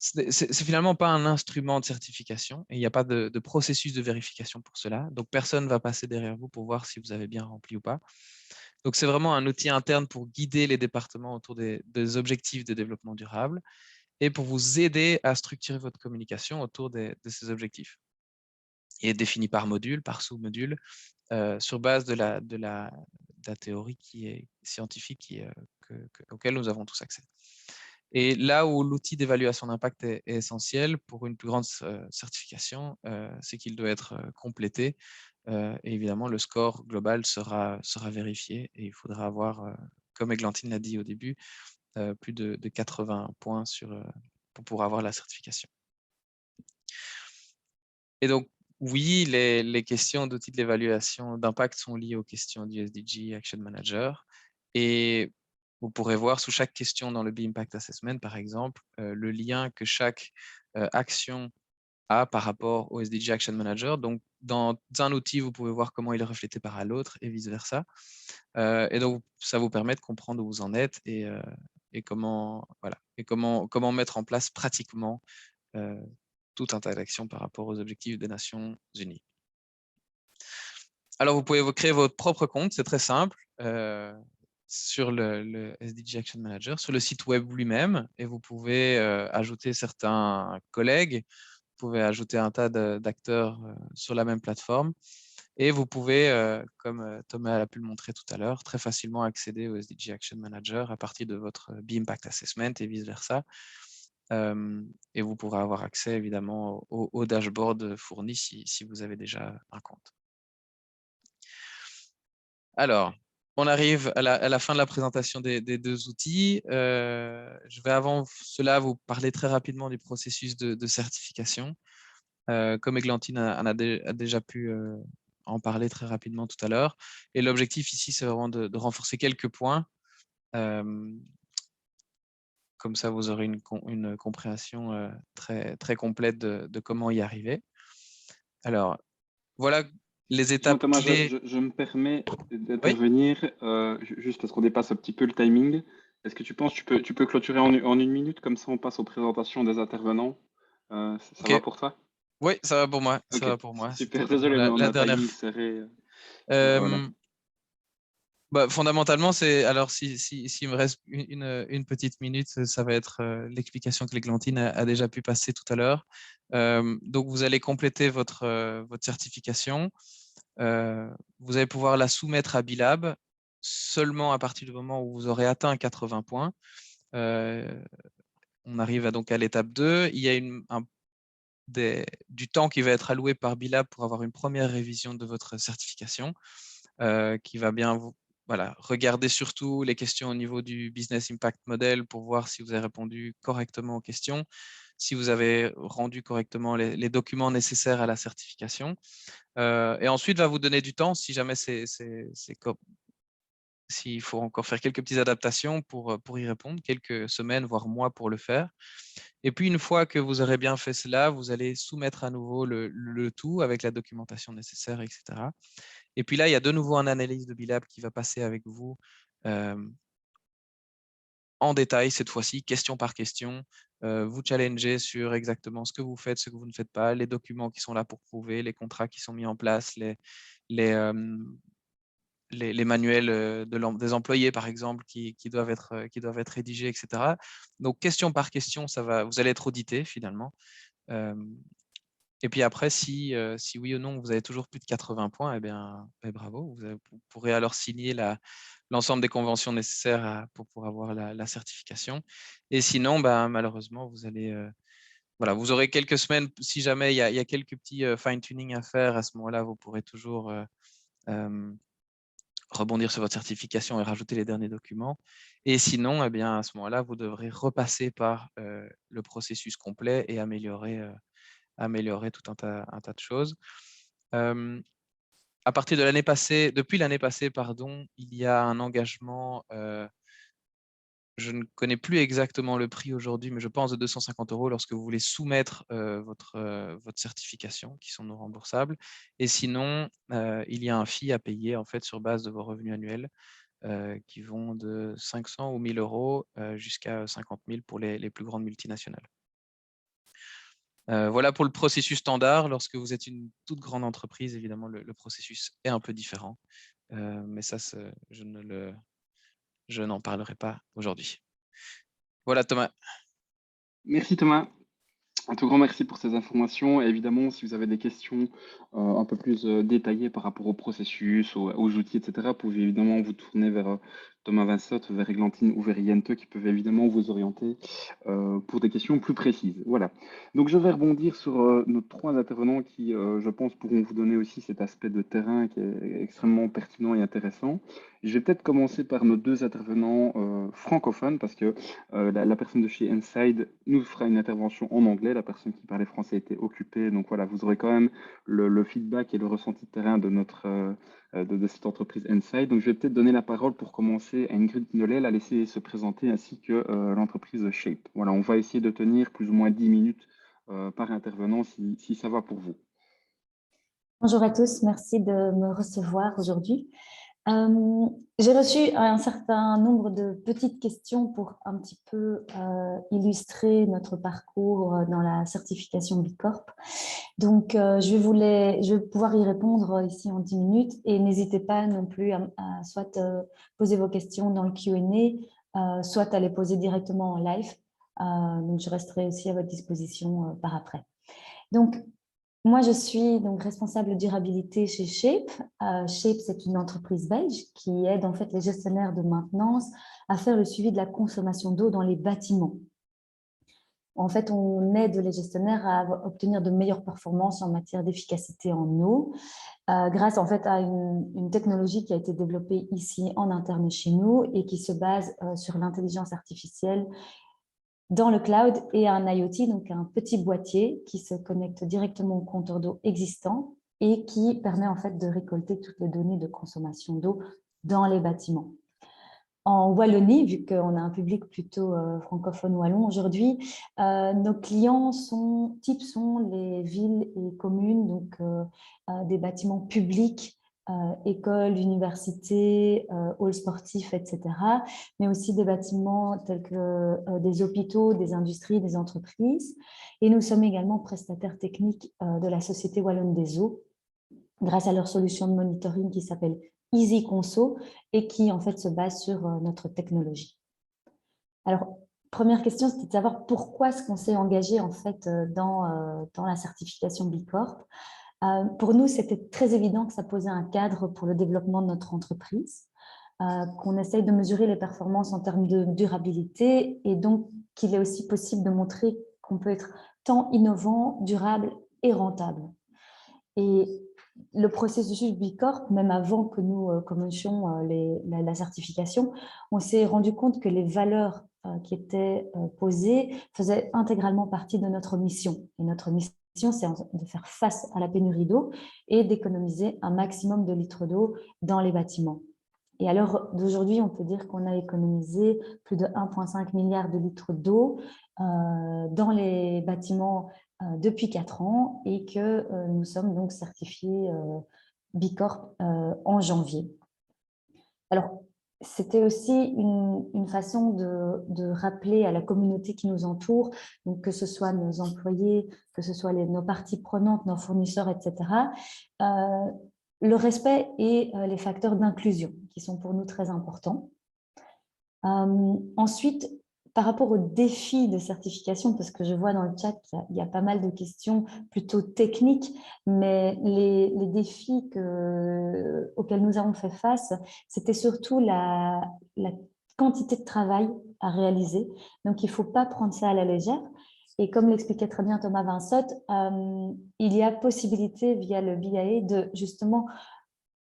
c'est finalement pas un instrument de certification et il n'y a pas de processus de vérification pour cela. Donc, personne ne va passer derrière vous pour voir si vous avez bien rempli ou pas. Donc, c'est vraiment un outil interne pour guider les départements autour des objectifs de développement durable et pour vous aider à structurer votre communication autour de ces objectifs. Il est défini par module, par sous-module, sur base de la théorie qui est scientifique auquel nous avons tous accès. Et là où l'outil d'évaluation d'impact est essentiel pour une plus grande certification, c'est qu'il doit être complété. Et évidemment, le score global sera vérifié et il faudra avoir, comme Églantine l'a dit au début, plus de 80 points pour pouvoir avoir la certification. Et donc, oui, les questions d'outils de l'évaluation d'impact sont liées aux questions du SDG Action Manager. Et vous pourrez voir sous chaque question dans le B-Impact Assessment, par exemple, le lien que chaque action a par rapport au SDG Action Manager. Donc, dans un outil, vous pouvez voir comment il est reflété par l'autre et vice-versa. Et donc, ça vous permet de comprendre où vous en êtes et comment mettre en place pratiquement tout un tas d'actions par rapport aux objectifs des Nations Unies. Alors, vous pouvez créer votre propre compte, c'est très simple, sur le SDG Action Manager, sur le site web lui-même, et vous pouvez ajouter certains collègues, vous pouvez ajouter un tas d'acteurs sur la même plateforme, et vous pouvez, comme Thomas a pu le montrer tout à l'heure, très facilement accéder au SDG Action Manager à partir de votre B-Impact Assessment et vice-versa. Et vous pourrez avoir accès évidemment au dashboard fourni si vous avez déjà un compte. Alors, on arrive à la fin de la présentation des deux outils. Je vais avant cela vous parler très rapidement du processus de certification. Comme Églantine a déjà pu en parler très rapidement tout à l'heure. Et l'objectif ici, c'est vraiment de renforcer quelques points. Comme ça, vous aurez une compréhension très, très complète de comment y arriver. Alors, voilà les étapes Thomas, clés. je me permets d'intervenir, juste parce qu'on dépasse un petit peu le timing. Est-ce que tu penses que tu peux clôturer en 1 minute, comme ça on passe aux présentations des intervenants. Ça Ok. va pour toi? Oui, ça va pour moi. Ok, Ça va pour moi. super, C'était désolé, mais on a la un dernière. timing serré. Voilà. Fondamentalement, alors s'il me reste une petite minute, ça va être l'explication que l'Églantine a déjà pu passer tout à l'heure. Donc, vous allez compléter votre certification. Vous allez pouvoir la soumettre à Bilab seulement à partir du moment où vous aurez atteint 80 points. On arrive donc à l'étape 2. Il y a du temps qui va être alloué par BILAB pour avoir une première révision de votre certification, qui va bien vous regarder surtout les questions au niveau du Business Impact Model pour voir si vous avez répondu correctement aux questions, si vous avez rendu correctement les documents nécessaires à la certification. Et ensuite, va vous donner du temps si jamais s'il faut encore faire quelques petites adaptations pour y répondre, quelques semaines, voire mois pour le faire. Et puis, une fois que vous aurez bien fait cela, vous allez soumettre à nouveau le tout avec la documentation nécessaire, etc. Et puis là, il y a de nouveau un analyse de BILAB qui va passer avec vous en détail cette fois-ci, question par question, vous challenger sur exactement ce que vous faites, ce que vous ne faites pas, les documents qui sont là pour prouver, les contrats qui sont mis en place, les manuels des employés, par exemple, qui doivent être rédigés, etc. Donc, question par question, vous allez être audité finalement. Et puis après, si oui ou non, vous avez toujours plus de 80 points, eh bien, bravo, vous pourrez alors signer l'ensemble des conventions nécessaires pour avoir la certification. Et sinon, malheureusement, vous aurez quelques semaines, si jamais il y a quelques petits fine-tuning à faire, à ce moment-là, vous pourrez toujours rebondir sur votre certification et rajouter les derniers documents. Et sinon, eh bien, à ce moment-là, vous devrez repasser par le processus complet et améliorer tout un tas de choses. À partir de depuis l'année passée, il y a un engagement, je ne connais plus exactement le prix aujourd'hui, mais je pense de 250 € lorsque vous voulez soumettre votre certification, qui sont non remboursables. Et sinon, il y a un fee à payer en fait sur base de vos revenus annuels, qui vont de 500 ou 1 000 € jusqu'à 50 000 pour les plus grandes multinationales. Voilà pour le processus standard. Lorsque vous êtes une toute grande entreprise, évidemment, le processus est un peu différent. Mais ça, je n'en parlerai pas aujourd'hui. Voilà, Thomas. Merci Thomas. Un tout grand merci pour ces informations. Et évidemment, si vous avez des questions un peu plus détaillées par rapport au processus, aux outils, etc., vous pouvez évidemment vous tourner vers Thomas Vincent, vers Eglantine ou vers Yente, qui peuvent évidemment vous orienter pour des questions plus précises. Voilà. Donc, je vais rebondir sur nos 3 intervenants qui, je pense, pourront vous donner aussi cet aspect de terrain qui est extrêmement pertinent et intéressant. Je vais peut-être commencer par nos 2 intervenants francophones, parce que la personne de chez Inside nous fera une intervention en anglais. La personne qui parlait français était occupée. Donc voilà, vous aurez quand même le feedback et le ressenti de terrain de cette entreprise Inside. Donc je vais peut-être donner la parole pour commencer à Ingrid Nollet, la laisser se présenter, ainsi que l'entreprise Shape. Voilà, on va essayer de tenir plus ou moins 10 minutes par intervenant si ça va pour vous. Bonjour à tous, merci de me recevoir aujourd'hui. J'ai reçu un certain nombre de petites questions pour un petit peu illustrer notre parcours dans la certification Bicorp. Donc, je vais pouvoir y répondre ici en 10 minutes et n'hésitez pas non plus à soit poser vos questions dans le Q&A, soit à les poser directement en live. Donc, je resterai aussi à votre disposition par après. Donc, moi, je suis donc responsable durabilité chez Shape. Shape, c'est une entreprise belge qui aide en fait les gestionnaires de maintenance à faire le suivi de la consommation d'eau dans les bâtiments. En fait, on aide les gestionnaires à obtenir de meilleures performances en matière d'efficacité en eau, grâce en fait à une technologie qui a été développée ici en interne chez nous et qui se base sur l'intelligence artificielle dans le cloud et un IoT, donc un petit boîtier qui se connecte directement au compteur d'eau existant et qui permet en fait de récolter toutes les données de consommation d'eau dans les bâtiments. En Wallonie, vu qu'on a un public plutôt francophone wallon aujourd'hui, nos clients types sont les villes et communes, donc des bâtiments publics, écoles, universités, halls sportifs, etc. Mais aussi des bâtiments tels que des hôpitaux, des industries, des entreprises. Et nous sommes également prestataires techniques de la Société Wallonne des Eaux, grâce à leur solution de monitoring qui s'appelle Easy Conso et qui en fait se base sur notre technologie. Alors, première question, c'était de savoir pourquoi est-ce qu'on s'est engagé en fait dans la certification Bicorp. Pour nous, c'était très évident que ça posait un cadre pour le développement de notre entreprise, qu'on essaye de mesurer les performances en termes de durabilité et donc qu'il est aussi possible de montrer qu'on peut être tant innovant, durable et rentable. Et le processus B Corp, même avant que nous commencions la certification, on s'est rendu compte que les valeurs qui étaient posées faisaient intégralement partie de notre mission. Et notre mission, c'est de faire face à la pénurie d'eau et d'économiser un maximum de litres d'eau dans les bâtiments. Et alors, d'aujourd'hui, on peut dire qu'on a économisé plus de 1,5 milliard de litres d'eau dans les bâtiments depuis 4 ans et que nous sommes donc certifiés B Corp en janvier. Alors, c'était aussi une façon de rappeler à la communauté qui nous entoure, donc que ce soit nos employés, que ce soit nos parties prenantes, nos fournisseurs, etc., le respect et les facteurs d'inclusion qui sont pour nous très importants. Ensuite, par rapport aux défis de certification, parce que je vois dans le chat qu'il y a pas mal de questions plutôt techniques, mais les défis auxquels nous avons fait face, c'était surtout la quantité de travail à réaliser. Donc, il ne faut pas prendre ça à la légère. Et comme l'expliquait très bien Thomas Vinsotte, il y a possibilité via le BIA de justement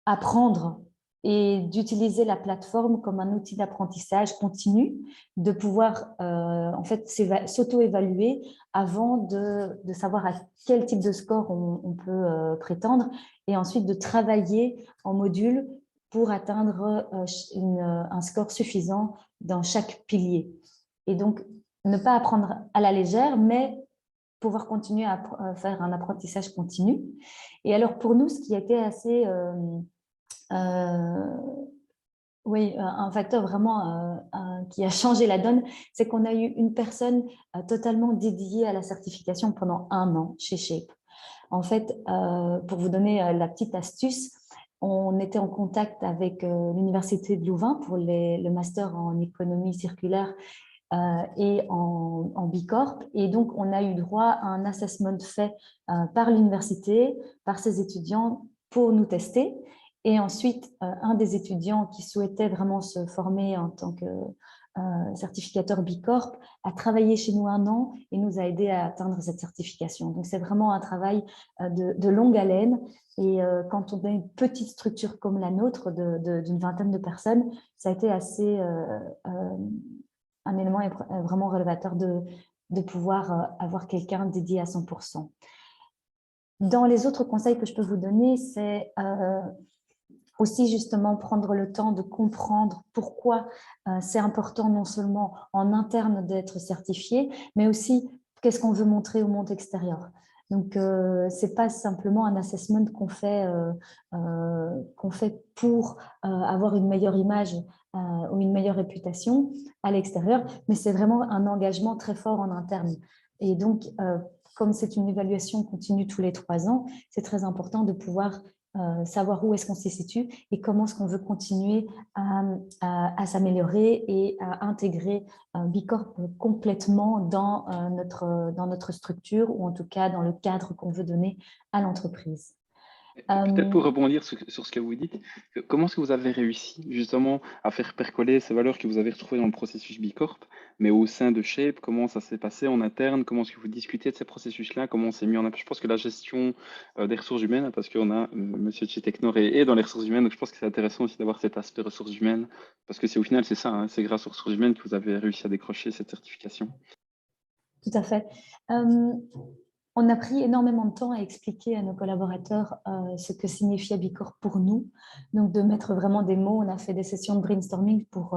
apprendre et d'utiliser la plateforme comme un outil d'apprentissage continu, de pouvoir en fait s'auto-évaluer avant de savoir à quel type de score on peut prétendre et ensuite de travailler en module pour atteindre un score suffisant dans chaque pilier. Et donc, ne pas apprendre à la légère, mais pouvoir continuer à faire un apprentissage continu. Et alors, pour nous, ce qui a été assez... oui, un facteur vraiment qui a changé la donne, c'est qu'on a eu une personne totalement dédiée à la certification pendant 1 an chez Shape. En fait, pour vous donner la petite astuce, on était en contact avec l'Université de Louvain pour le master en économie circulaire et en B Corp. Et donc, on a eu droit à un assessment fait par l'université, par ses étudiants pour nous tester. Et ensuite, un des étudiants qui souhaitait vraiment se former en tant que certificateur B Corp a travaillé chez nous 1 an et nous a aidé à atteindre cette certification. Donc, c'est vraiment un travail de longue haleine. Et quand on a une petite structure comme la nôtre d'une vingtaine de personnes, ça a été assez un élément vraiment révélateur de pouvoir avoir quelqu'un dédié à 100%. Dans les autres conseils que je peux vous donner, c'est aussi justement prendre le temps de comprendre pourquoi c'est important non seulement en interne d'être certifié, mais aussi qu'est-ce qu'on veut montrer au monde extérieur. Donc, ce n'est pas simplement un assessment qu'on fait pour avoir une meilleure image ou une meilleure réputation à l'extérieur, mais c'est vraiment un engagement très fort en interne. Et donc, comme c'est une évaluation continue tous les 3 ans, c'est très important de pouvoir savoir où est-ce qu'on se situe et comment est-ce qu'on veut continuer à s'améliorer et à intégrer B Corp complètement dans notre structure ou en tout cas dans le cadre qu'on veut donner à l'entreprise. Peut-être pour rebondir sur ce que vous dites, comment est-ce que vous avez réussi justement à faire percoler ces valeurs que vous avez retrouvées dans le processus B Corp, mais au sein de Shape, comment ça s'est passé en interne, comment est-ce que vous discutez de ces processus-là, comment on s'est mis en application? Je pense que la gestion des ressources humaines, parce qu'on a monsieur de chez Technor est dans les ressources humaines, donc je pense que c'est intéressant aussi d'avoir cet aspect ressources humaines, parce que au final c'est ça, hein, c'est grâce aux ressources humaines que vous avez réussi à décrocher cette certification. Tout à fait. On a pris énormément de temps à expliquer à nos collaborateurs ce que signifiait B Corp pour nous. Donc, de mettre vraiment des mots. On a fait des sessions de brainstorming pour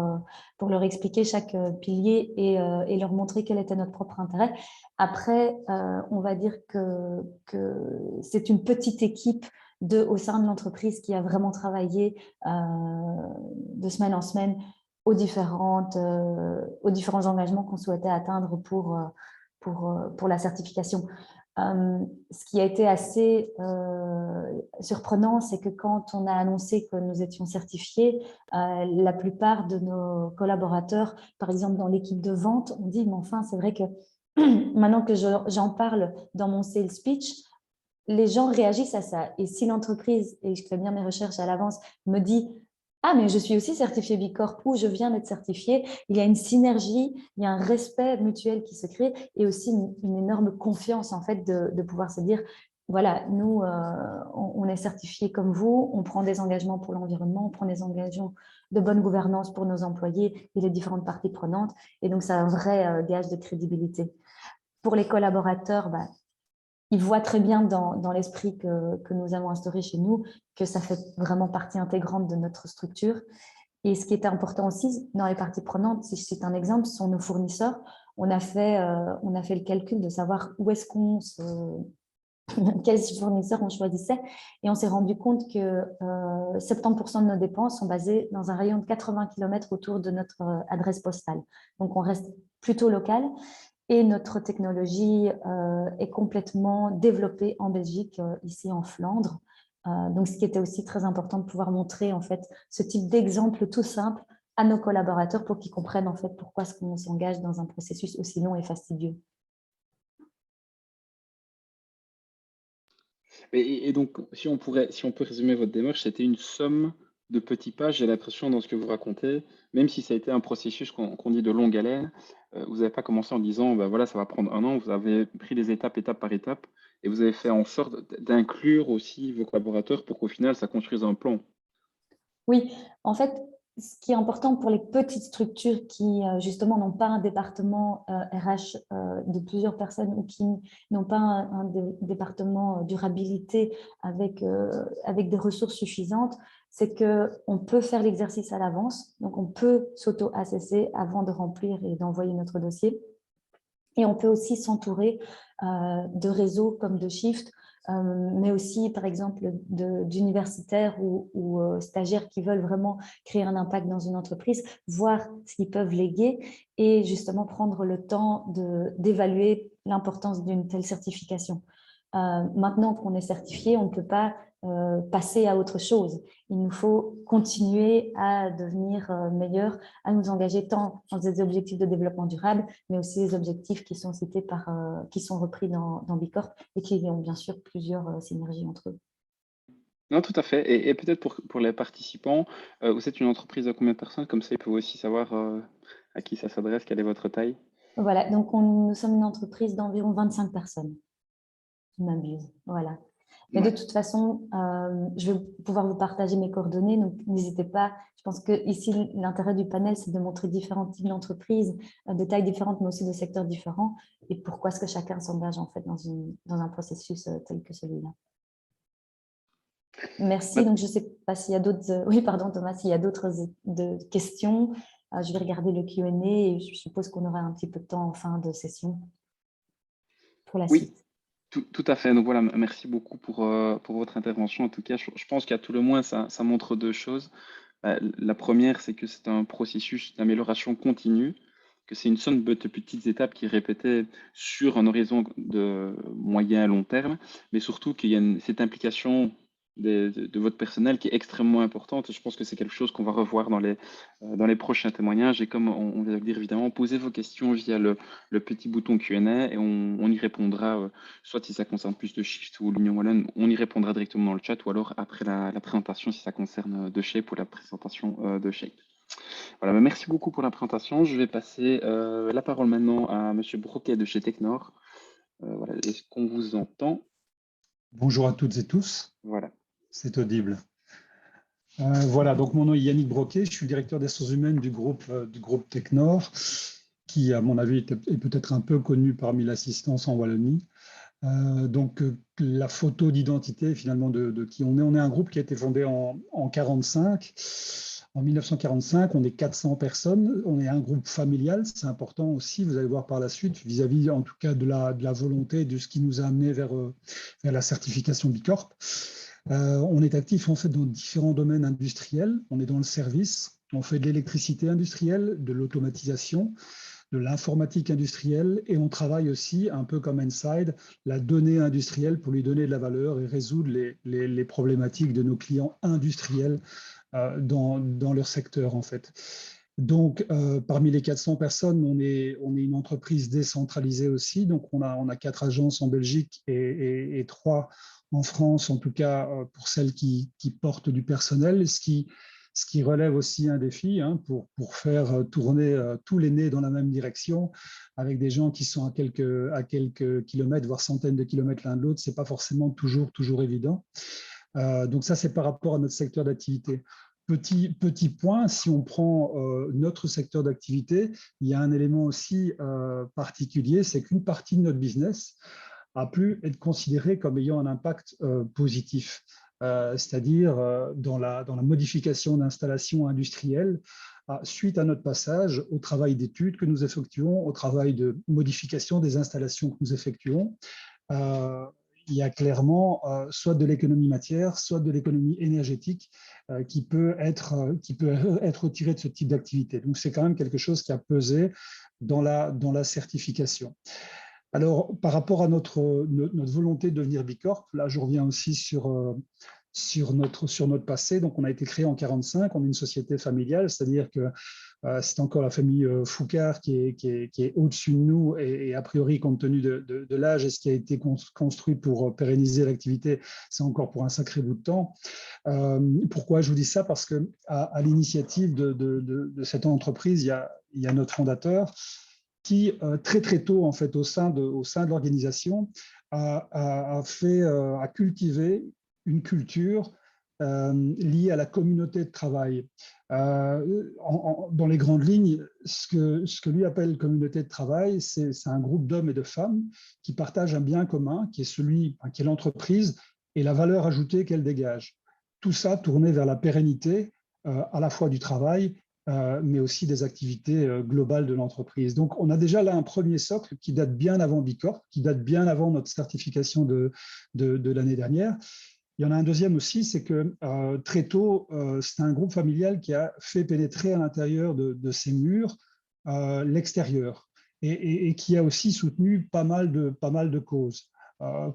leur expliquer chaque pilier et leur montrer quel était notre propre intérêt. Après, on va dire que c'est une petite équipe au sein de l'entreprise qui a vraiment travaillé de semaine en semaine aux différents engagements qu'on souhaitait atteindre pour la certification. Ce qui a été assez surprenant, c'est que quand on a annoncé que nous étions certifiés, la plupart de nos collaborateurs, par exemple dans l'équipe de vente, ont dit « mais enfin, c'est vrai que maintenant que j'en parle dans mon sales speech, les gens réagissent à ça. Et si l'entreprise, et je fais bien mes recherches à l'avance, me dit ah, mais je suis aussi certifiée Bicorp ou je viens d'être certifiée, il y a une synergie, il y a un respect mutuel qui se crée et aussi une énorme confiance en fait de pouvoir se dire, voilà, nous, on est certifiés comme vous, on prend des engagements pour l'environnement, on prend des engagements de bonne gouvernance pour nos employés et les différentes parties prenantes. Et donc, c'est un vrai gage de crédibilité. Pour les collaborateurs, ils voient très bien dans l'esprit que nous avons instauré chez nous que ça fait vraiment partie intégrante de notre structure. Et ce qui est important aussi dans les parties prenantes, si je cite un exemple, sont nos fournisseurs. On a fait le calcul de savoir où est-ce qu'on se... quels fournisseurs on choisissait et on s'est rendu compte que 70% de nos dépenses sont basées dans un rayon de 80 km autour de notre adresse postale. Donc, on reste plutôt local. Et notre technologie est complètement développée en Belgique, ici en Flandre. Donc, ce qui était aussi très important de pouvoir montrer en fait ce type d'exemple tout simple à nos collaborateurs pour qu'ils comprennent en fait pourquoi est-ce qu'on s'engage dans un processus aussi long et fastidieux. Et donc, si on peut résumer votre démarche, c'était une somme de petits pas, j'ai l'impression, dans ce que vous racontez, même si ça a été un processus qu'on dit de longue haleine, vous n'avez pas commencé en disant, ben voilà, ça va prendre 1 an, vous avez pris les étapes, étape par étape, et vous avez fait en sorte d'inclure aussi vos collaborateurs pour qu'au final, ça construise un plan. Oui, en fait, ce qui est important pour les petites structures qui, justement, n'ont pas un département RH de plusieurs personnes ou qui n'ont pas un département durabilité avec des ressources suffisantes, c'est qu'on peut faire l'exercice à l'avance. Donc, on peut s'auto-assesser avant de remplir et d'envoyer notre dossier. Et on peut aussi s'entourer de réseaux comme de Shift, mais aussi, par exemple, d'universitaires ou stagiaires qui veulent vraiment créer un impact dans une entreprise, voir ce qu'ils peuvent léguer et justement prendre le temps d'évaluer l'importance d'une telle certification. Maintenant qu'on est certifié, on ne peut pas passer à autre chose. Il nous faut continuer à devenir meilleurs, à nous engager tant dans des objectifs de développement durable, mais aussi les objectifs qui sont cités qui sont repris dans Bicorp et qui ont bien sûr plusieurs synergies entre eux. Non, tout à fait. Et peut-être pour les participants, vous êtes une entreprise de combien de personnes? Comme ça, ils peuvent aussi savoir à qui ça s'adresse, quelle est votre taille. Voilà, donc nous sommes une entreprise d'environ 25 personnes. Je m'abuse, voilà. Mais de Ouais. toute façon, je vais pouvoir vous partager mes coordonnées, donc n'hésitez pas. Je pense que ici, l'intérêt du panel, c'est de montrer différents types d'entreprises, de tailles différentes, mais aussi de secteurs différents, et pourquoi est-ce que chacun s'engage en fait dans un processus tel que celui-là. Merci. Bah, Donc, je ne sais pas s'il y a d'autres... Oui, pardon Thomas, s'il y a d'autres questions, je vais regarder le Q&A et je suppose qu'on aura un petit peu de temps en fin de session pour la oui, suite. tout à fait. Donc voilà, merci beaucoup pour votre intervention. En tout cas, je pense qu'à tout le moins, ça montre 2 choses. La première, c'est que c'est un processus d'amélioration continue, que c'est une somme de petites étapes qui est répétée sur un horizon de moyen à long terme, mais surtout qu'il y a cette implication de votre personnel qui est extrêmement importante. Et je pense que c'est quelque chose qu'on va revoir dans les prochains témoignages. Et comme on vient de le dire, évidemment, posez vos questions via le petit bouton Q&A et on y répondra, soit si ça concerne plus de Shift ou l'Union Wallonne, on y répondra directement dans le chat, ou alors après la présentation si ça concerne de Shape ou la présentation de Shape. Voilà, merci beaucoup pour la présentation. Je vais passer la parole maintenant à Monsieur Broquet de chez Technor. Voilà, est-ce qu'on vous entend? Bonjour à toutes et tous. Voilà. C'est audible. Voilà, donc mon nom est Yannick Broquet, je suis le directeur des ressources humaines du groupe Technor, qui, à mon avis, est peut-être un peu connu parmi l'assistance en Wallonie. Donc, la photo d'identité, finalement, de qui on est un groupe qui a été fondé en 1945. En 1945, on est 400 personnes, on est un groupe familial, c'est important aussi, vous allez voir par la suite, vis-à-vis en tout cas de la volonté, de ce qui nous a amené vers la certification Bicorp. On est actif en fait dans différents domaines industriels, on est dans le service, on fait de l'électricité industrielle, de l'automatisation, de l'informatique industrielle et on travaille aussi, un peu comme Inside, la donnée industrielle pour lui donner de la valeur et résoudre les problématiques de nos clients industriels dans leur secteur en fait. Donc, parmi les 400 personnes, on est une entreprise décentralisée aussi. Donc, on a 4 agences en Belgique et 3 en France, en tout cas pour celles qui portent du personnel, ce ce qui relève aussi un défi hein, pour faire tourner tous les nez dans la même direction, avec des gens qui sont à quelques kilomètres, voire centaines de kilomètres l'un de l'autre, ce n'est pas forcément toujours évident. Donc ça, c'est par rapport à notre secteur d'activité. Petit point, si on prend notre secteur d'activité, il y a un élément aussi particulier, c'est qu'une partie de notre business a pu être considérée comme ayant un impact positif, c'est-à-dire dans la modification d'installations industrielles, suite à notre passage au travail d'études que nous effectuons, au travail de modification des installations que nous effectuons. Il y a clairement soit de l'économie matière, soit de l'économie énergétique qui peut être tirée de ce type d'activité. Donc, c'est quand même quelque chose qui a pesé dans la certification. Alors, par rapport à notre volonté de devenir Bicorp, là, je reviens aussi sur notre passé. Donc, on a été créé en 1945, on est une société familiale, c'est-à-dire que c'est encore la famille Foucard qui est au-dessus de nous et a priori, compte tenu de l'âge et ce qui a été construit pour pérenniser l'activité, c'est encore pour un sacré bout de temps. Pourquoi je vous dis ça? Parce qu'à l'initiative de cette entreprise, il y a notre fondateur qui, très tôt, en fait, au sein de l'organisation, a cultivé une culture liée à la communauté de travail. Dans les grandes lignes, ce que lui appelle communauté de travail, c'est un groupe d'hommes et de femmes qui partagent un bien commun, qui est l'entreprise et la valeur ajoutée qu'elle dégage. Tout ça tourné vers la pérennité à la fois du travail, mais aussi des activités globales de l'entreprise. Donc, on a déjà là un premier socle qui date bien avant Bicorp, qui date bien avant notre certification de l'année dernière. Il y en a un deuxième aussi, c'est que très tôt, c'est un groupe familial qui a fait pénétrer à l'intérieur de ces murs l'extérieur et qui a aussi soutenu pas mal de causes,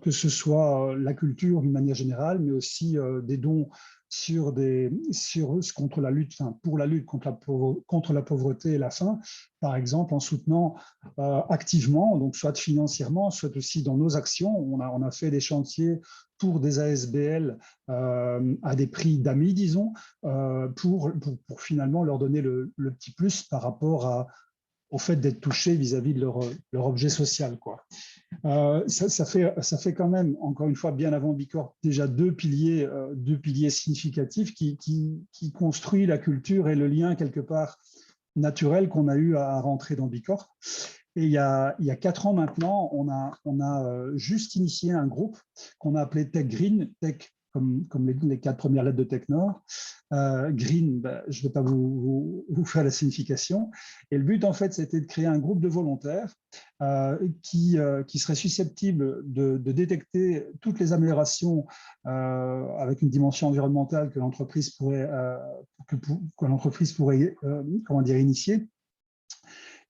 que ce soit la culture d'une manière générale, mais aussi des dons contre la lutte, pour la lutte contre la pauvreté et la faim, par exemple en soutenant activement, donc soit financièrement, soit aussi dans nos actions. On a fait des chantiers pour des ASBL à des prix d'amis, disons, pour finalement leur donner le petit plus par rapport au fait d'être touchés vis-à-vis de leur objet social, quoi. Ça fait quand même, encore une fois, bien avant Bicorp, déjà deux piliers significatifs qui construisent la culture et le lien quelque part naturel qu'on a eu à rentrer dans Bicorp. Et il y a 4 ans maintenant, on a juste initié un groupe qu'on a appelé Tech Green, Tech comme les 4 premières lettres de Technor. Green, je ne vais pas vous faire la signification. Et le but, en fait, c'était de créer un groupe de volontaires qui serait susceptible de détecter toutes les améliorations avec une dimension environnementale que l'entreprise pourrait initier.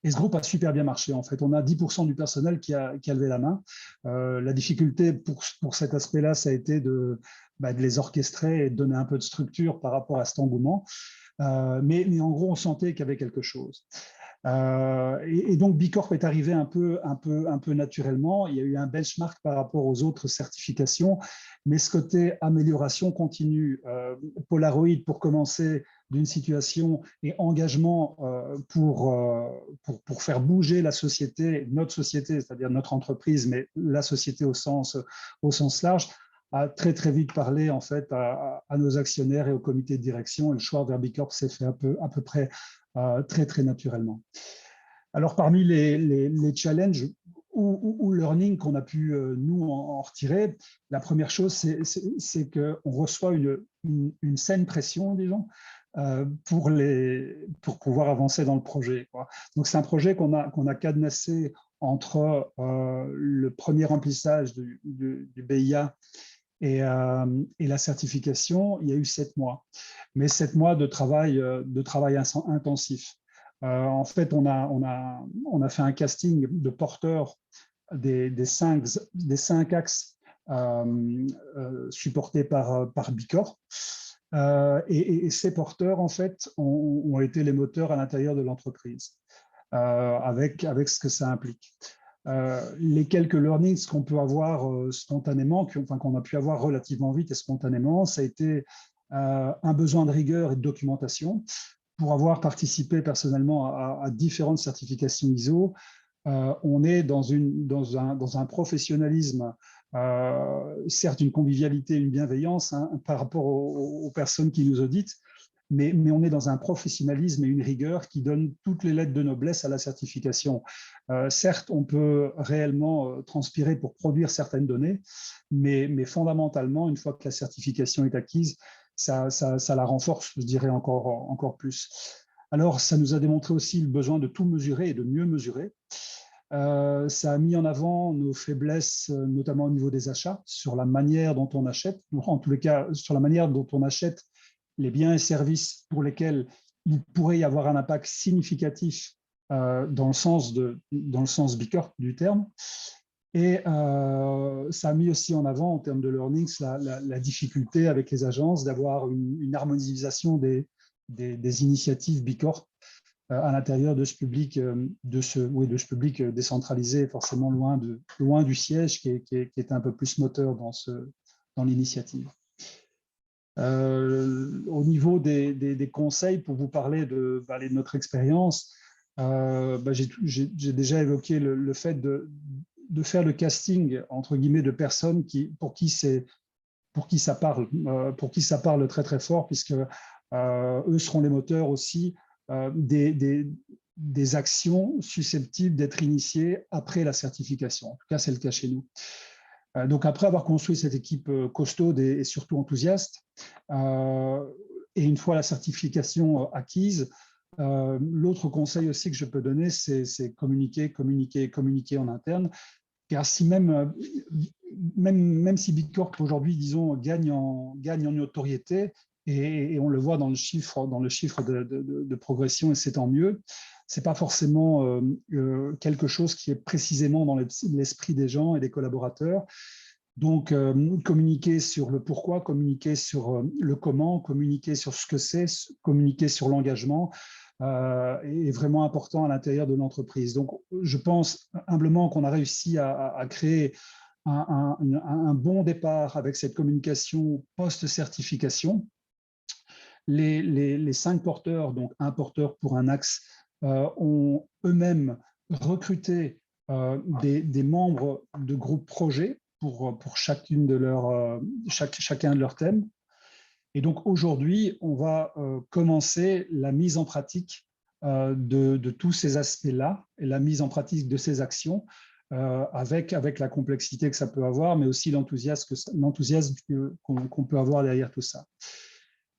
Et ce groupe a super bien marché, en fait. On a 10% du personnel qui a levé la main. La difficulté pour cet aspect-là, ça a été de les orchestrer et de donner un peu de structure par rapport à cet engouement. Mais en gros, on sentait qu'il y avait quelque chose. Et donc, Bicorp est arrivé un peu naturellement. Il y a eu un benchmark par rapport aux autres certifications, mais ce côté amélioration continue, Polaroid pour commencer d'une situation et engagement pour faire bouger la société, notre société, c'est-à-dire notre entreprise, mais la société au sens large, a très vite parlé en fait à nos actionnaires et au comité de direction. Et le choix vers Bicorp s'est fait à peu près très naturellement. Alors, parmi les challenges ou learning qu'on a pu, nous, en retirer, la première chose, c'est qu'on reçoit une saine pression, disons, pour pouvoir avancer dans le projet, quoi. Donc, c'est un projet qu'on a cadenassé entre le premier remplissage du BIA et la certification. Il y a eu 7 mois, mais 7 mois de travail intensif. En fait, on a fait un casting de porteurs des 5 axes supportés par Bicorp. Et ces porteurs, en fait, ont été les moteurs à l'intérieur de l'entreprise, avec ce que ça implique. Les quelques learnings qu'on peut avoir spontanément, qu'on a pu avoir relativement vite et spontanément, ça a été un besoin de rigueur et de documentation. Pour avoir participé personnellement à différentes certifications ISO, on est dans un professionnalisme, certes une convivialité, une bienveillance par rapport aux personnes qui nous auditent, mais on est dans un professionnalisme et une rigueur qui donnent toutes les lettres de noblesse à la certification. Certes, on peut réellement transpirer pour produire certaines données, mais fondamentalement, une fois que la certification est acquise, ça la renforce, je dirais, encore plus. Alors, ça nous a démontré aussi le besoin de tout mesurer et de mieux mesurer. Ça a mis en avant nos faiblesses, notamment au niveau des achats, sur la manière dont on achète, en tous les cas, sur la manière dont on achète les biens et services pour lesquels il pourrait y avoir un impact significatif dans le sens Bicorp du terme. Et ça a mis aussi en avant, en termes de learnings, la difficulté avec les agences d'avoir une harmonisation des initiatives Bicorp à l'intérieur de ce public, de ce public décentralisé, forcément loin du siège, qui est un peu plus moteur dans l'initiative. Au niveau des conseils, pour vous parler de notre expérience, j'ai déjà évoqué le fait de faire le casting, entre guillemets, de personnes pour qui ça parle très très fort, puisque eux seront les moteurs aussi des actions susceptibles d'être initiées après la certification. En tout cas, c'est le cas chez nous. Donc, après avoir construit cette équipe costaude et surtout enthousiaste, et une fois la certification acquise, l'autre conseil aussi que je peux donner, c'est communiquer en interne. Car si même si Bicorp aujourd'hui, disons, gagne en notoriété, et on le voit dans le chiffre de progression, et c'est tant mieux, c'est pas forcément quelque chose qui est précisément dans l'esprit des gens et des collaborateurs. Donc, communiquer sur le pourquoi, communiquer sur le comment, communiquer sur ce que c'est, communiquer sur l'engagement, est vraiment important à l'intérieur de l'entreprise. Donc, je pense humblement qu'on a réussi à créer un bon départ avec cette communication post-certification. Les 5 porteurs, donc un porteur pour un axe, ont eux-mêmes recruté des membres de groupes projets pour chacun de leurs thèmes. Et donc aujourd'hui, on va commencer la mise en pratique de tous ces aspects-là et la mise en pratique de ces actions avec la complexité que ça peut avoir, mais aussi l'enthousiasme qu'on peut avoir derrière tout ça.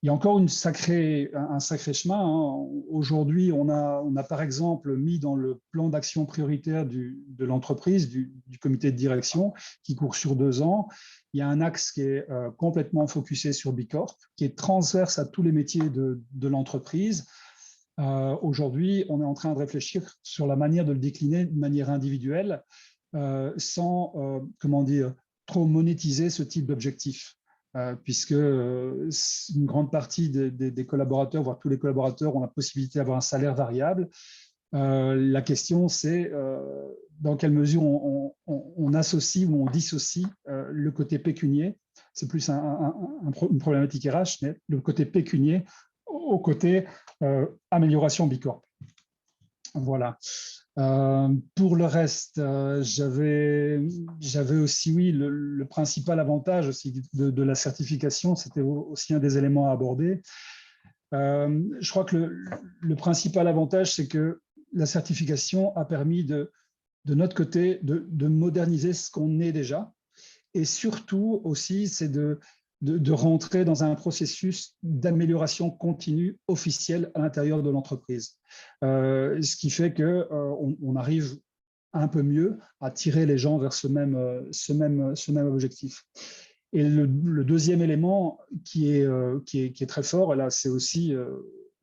Il y a encore un sacré chemin. Aujourd'hui, on a par exemple mis dans le plan d'action prioritaire de l'entreprise, du comité de direction, qui court sur 2 ans. Il y a un axe qui est complètement focusé sur Bicorp, qui est transverse à tous les métiers de l'entreprise. Aujourd'hui, on est en train de réfléchir sur la manière de le décliner de manière individuelle, sans, trop monétiser ce type d'objectif. Puisque une grande partie des collaborateurs, voire tous les collaborateurs, ont la possibilité d'avoir un salaire variable. La question, c'est dans quelle mesure on associe ou on dissocie le côté pécunier. C'est plus une problématique RH, mais le côté pécunier au côté amélioration Bicorp. Voilà. Pour le reste, j'avais aussi, oui, le principal avantage aussi de la certification, c'était aussi un des éléments à aborder. Je crois que le principal avantage, c'est que la certification a permis de notre côté de moderniser ce qu'on est déjà, et surtout aussi, c'est de rentrer dans un processus d'amélioration continue officielle à l'intérieur de l'entreprise. Ce qui fait qu'on arrive un peu mieux à tirer les gens vers ce même objectif. Et le deuxième élément qui est très fort, et là c'est aussi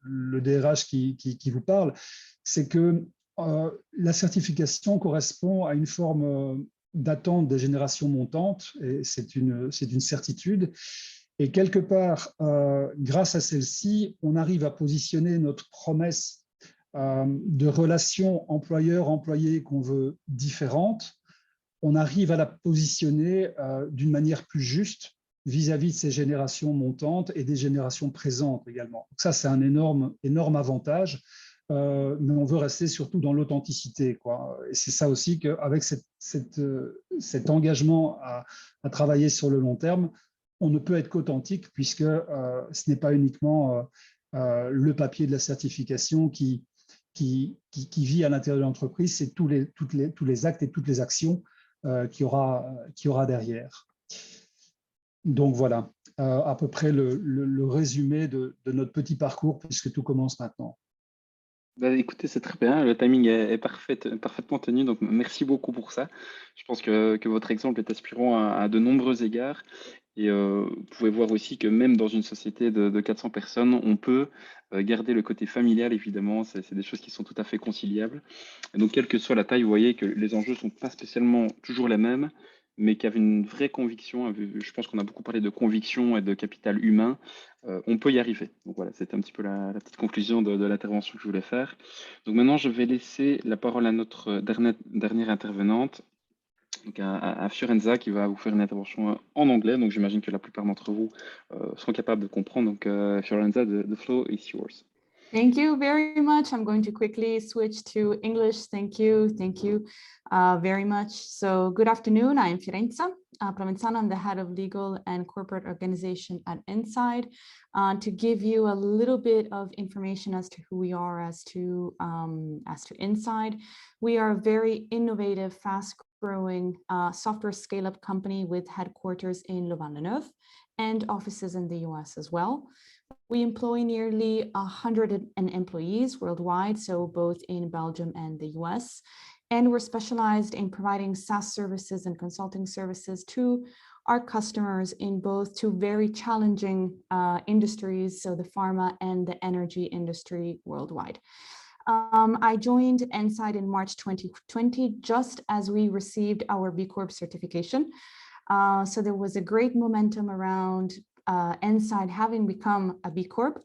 le DRH qui vous parle, c'est que la certification correspond à une forme d'attente des générations montantes, et c'est une certitude. Et quelque part, grâce à celle-ci, on arrive à positionner notre promesse de relation employeur-employé qu'on veut différente. On arrive à la positionner d'une manière plus juste, vis-à-vis de ces générations montantes et des générations présentes également. Donc ça, c'est un énorme avantage, mais on veut rester surtout dans l'authenticité, quoi. Et c'est ça aussi qu'avec cet engagement à travailler sur le long terme, on ne peut être qu'authentique puisque ce n'est pas uniquement le papier de la certification qui vit à l'intérieur de l'entreprise, c'est tous les actes et toutes les actions qu'il y aura derrière. Donc voilà, à peu près le résumé de notre petit parcours, puisque tout commence maintenant. Bah, écoutez, c'est très bien, le timing est parfaitement tenu, donc merci beaucoup pour ça. Je pense que votre exemple est inspirant à de nombreux égards. Et vous pouvez voir aussi que même dans une société de 400 personnes, on peut garder le côté familial, évidemment, c'est des choses qui sont tout à fait conciliables. Et donc, quelle que soit la taille, vous voyez que les enjeux ne sont pas spécialement toujours les mêmes, mais qu'avec une vraie conviction, je pense qu'on a beaucoup parlé de conviction et de capital humain, on peut y arriver. Donc voilà, c'était un petit peu la petite conclusion de l'intervention que je voulais faire. Donc maintenant, je vais laisser la parole à notre dernière intervenante, donc à Fiorenza, qui va vous faire une intervention en anglais. Donc j'imagine que la plupart d'entre vous seront capables de comprendre. Donc Fiorenza, the floor is yours. Thank you very much. I'm going to quickly switch to English. Thank you very much. So good afternoon, I am Fiorenza Provenzano. I'm the head of legal and corporate organization at Inside. To give you a little bit of information as to who we are as to Inside, we are a very innovative, fast-growing software scale-up company with headquarters in Louvain-la-Neuve and offices in the US as well. We employ nearly 100 employees worldwide, so both in Belgium and the US. And we're specialized in providing SaaS services and consulting services to our customers in both two very challenging industries, so the pharma and the energy industry worldwide. I joined Inside in March 2020, just as we received our B Corp certification. So there was a great momentum around Inside having become a B Corp.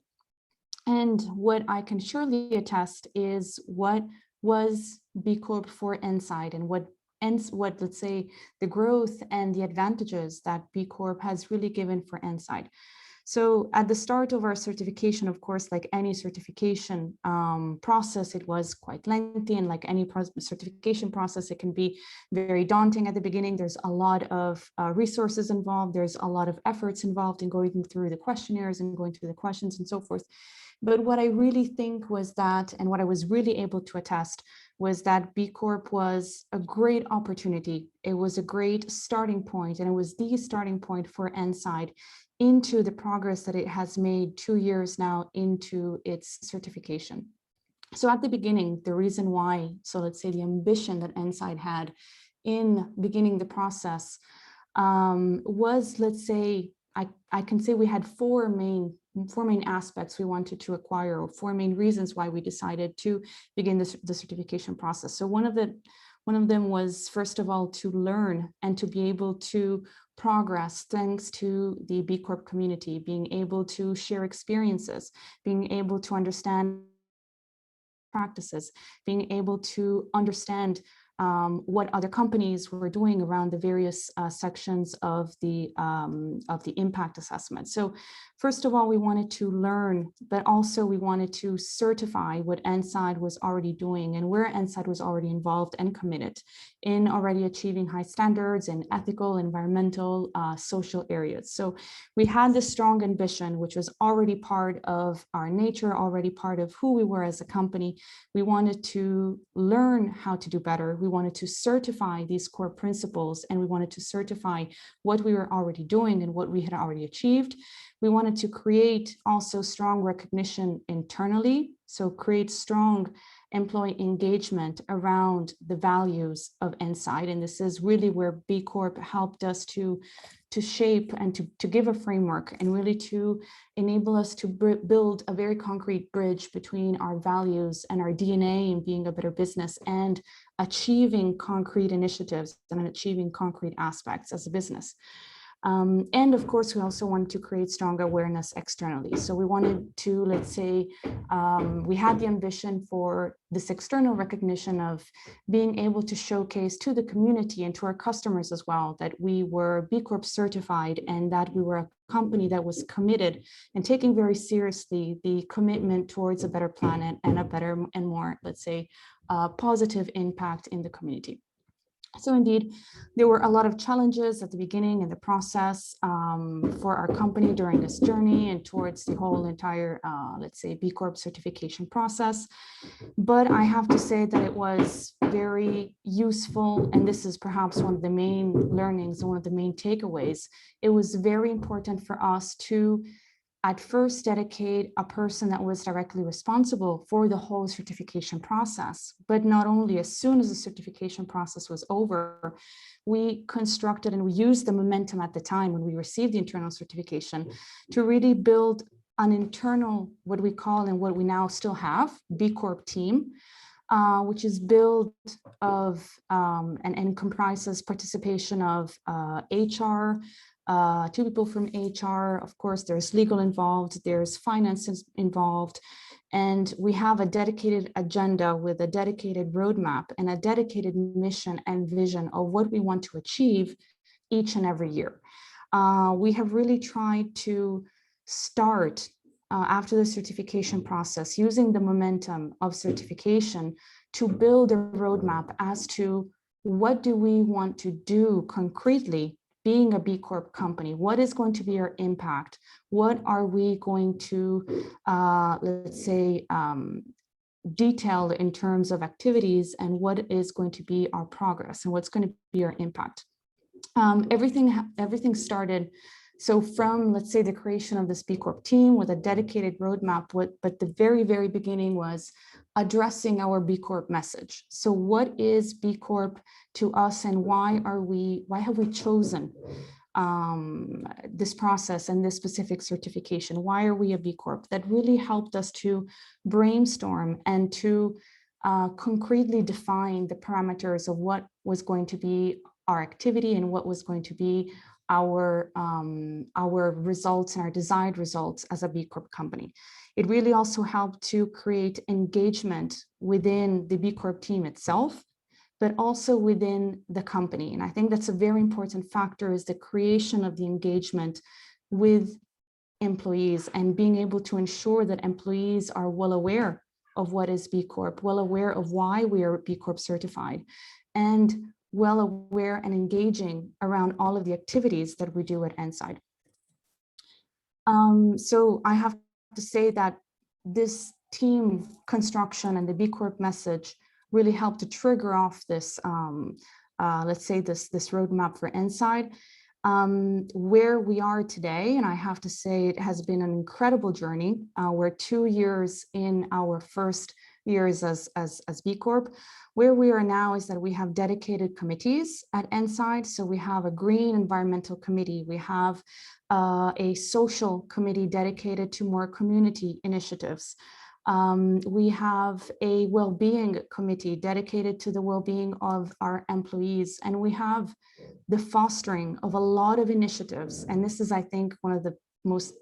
And what I can surely attest is what was B Corp for Inside and what let's say the growth and the advantages that B Corp has really given for Inside. So at the start of our certification, of course, like any certification process, it was quite lengthy, and like any certification process, it can be very daunting at the beginning. There's a lot of resources involved. There's a lot of efforts involved in going through the questionnaires and going through the questions and so forth. But what I really think was that, and what I was really able to attest, was that B Corp was a great opportunity. It was a great starting point, and it was the starting point for Inside into the progress that it has made 2 years now into its certification. So at the beginning, the reason why, so let's say the ambition that Inside had in beginning the process was, let's say, I can say we had four main aspects we wanted to acquire, or four main reasons why we decided to begin the certification process. So one of them was, first of all, to learn and to be able to progress thanks to the B Corp community, being able to share experiences, being able to understand practices, being able to understand what other companies were doing around the various sections of the impact assessment. So first of all, we wanted to learn, but also we wanted to certify what Inside was already doing and where Inside was already involved and committed in already achieving high standards in ethical, environmental, social areas. So we had this strong ambition, which was already part of our nature, already part of who we were as a company. We wanted to learn how to do better. We wanted to certify these core principles, and we wanted to certify what we were already doing and what we had already achieved. We wanted to create also strong recognition internally, so create strong employee engagement around the values of Inside. And this is really where B Corp helped us to shape and to give a framework, and really to enable us to build a very concrete bridge between our values and our DNA and being a better business and achieving concrete initiatives and achieving concrete aspects as a business. And of course, we also wanted to create strong awareness externally. So we wanted to, let's say, we had the ambition for this external recognition of being able to showcase to the community and to our customers as well that we were B Corp certified and that we were a company that was committed and taking very seriously the commitment towards a better planet and a better and more, let's say, positive impact in the community. So indeed, there were a lot of challenges at the beginning in the process for our company during this journey and towards the whole entire, let's say, B Corp certification process. But I have to say that it was very useful, and this is perhaps one of the main learnings and one of the main takeaways. It was very important for us to at first dedicate a person that was directly responsible for the whole certification process. But not only, as soon as the certification process was over, we constructed and we used the momentum at the time when we received the internal certification to really build an internal, what we call and what we now still have, B Corp team, which is built of and comprises participation of HR, 2 people from HR, of course, there's legal involved, there's finance involved, and we have a dedicated agenda with a dedicated roadmap and a dedicated mission and vision of what we want to achieve each and every year. We have really tried to start after the certification process, using the momentum of certification to build a roadmap as to what do we want to do concretely being a B Corp company. What is going to be our impact? What are we going to, let's say, detail in terms of activities, and what is going to be our progress and what's going to be our impact? Everything started, so from, let's say, the creation of this B Corp team with a dedicated roadmap, but the very, very beginning was addressing our B Corp message. So what is B Corp to us, and why have we chosen this process and this specific certification? Why are we a B Corp? That really helped us to brainstorm and to concretely define the parameters of what was going to be our activity and what was going to be our results and our desired results as a B Corp company. It really also helped to create engagement within the B Corp team itself, but also within the company. And I think that's a very important factor, is the creation of the engagement with employees and being able to ensure that employees are well aware of what is B Corp, well aware of why we are B Corp certified, and well aware and engaging around all of the activities that we do at Enside. So I have to say that this team construction and the B Corp message really helped to trigger off this, let's say, this roadmap for Enside. Where we are today, and I have to say it has been an incredible journey. We're 2 years in our first years as B Corp. Where we are now is that we have dedicated committees at Enside. So we have a green environmental committee. We have a social committee dedicated to more community initiatives. We have a well-being committee dedicated to the well-being of our employees. And we have the fostering of a lot of initiatives. And this is, I think, one of the most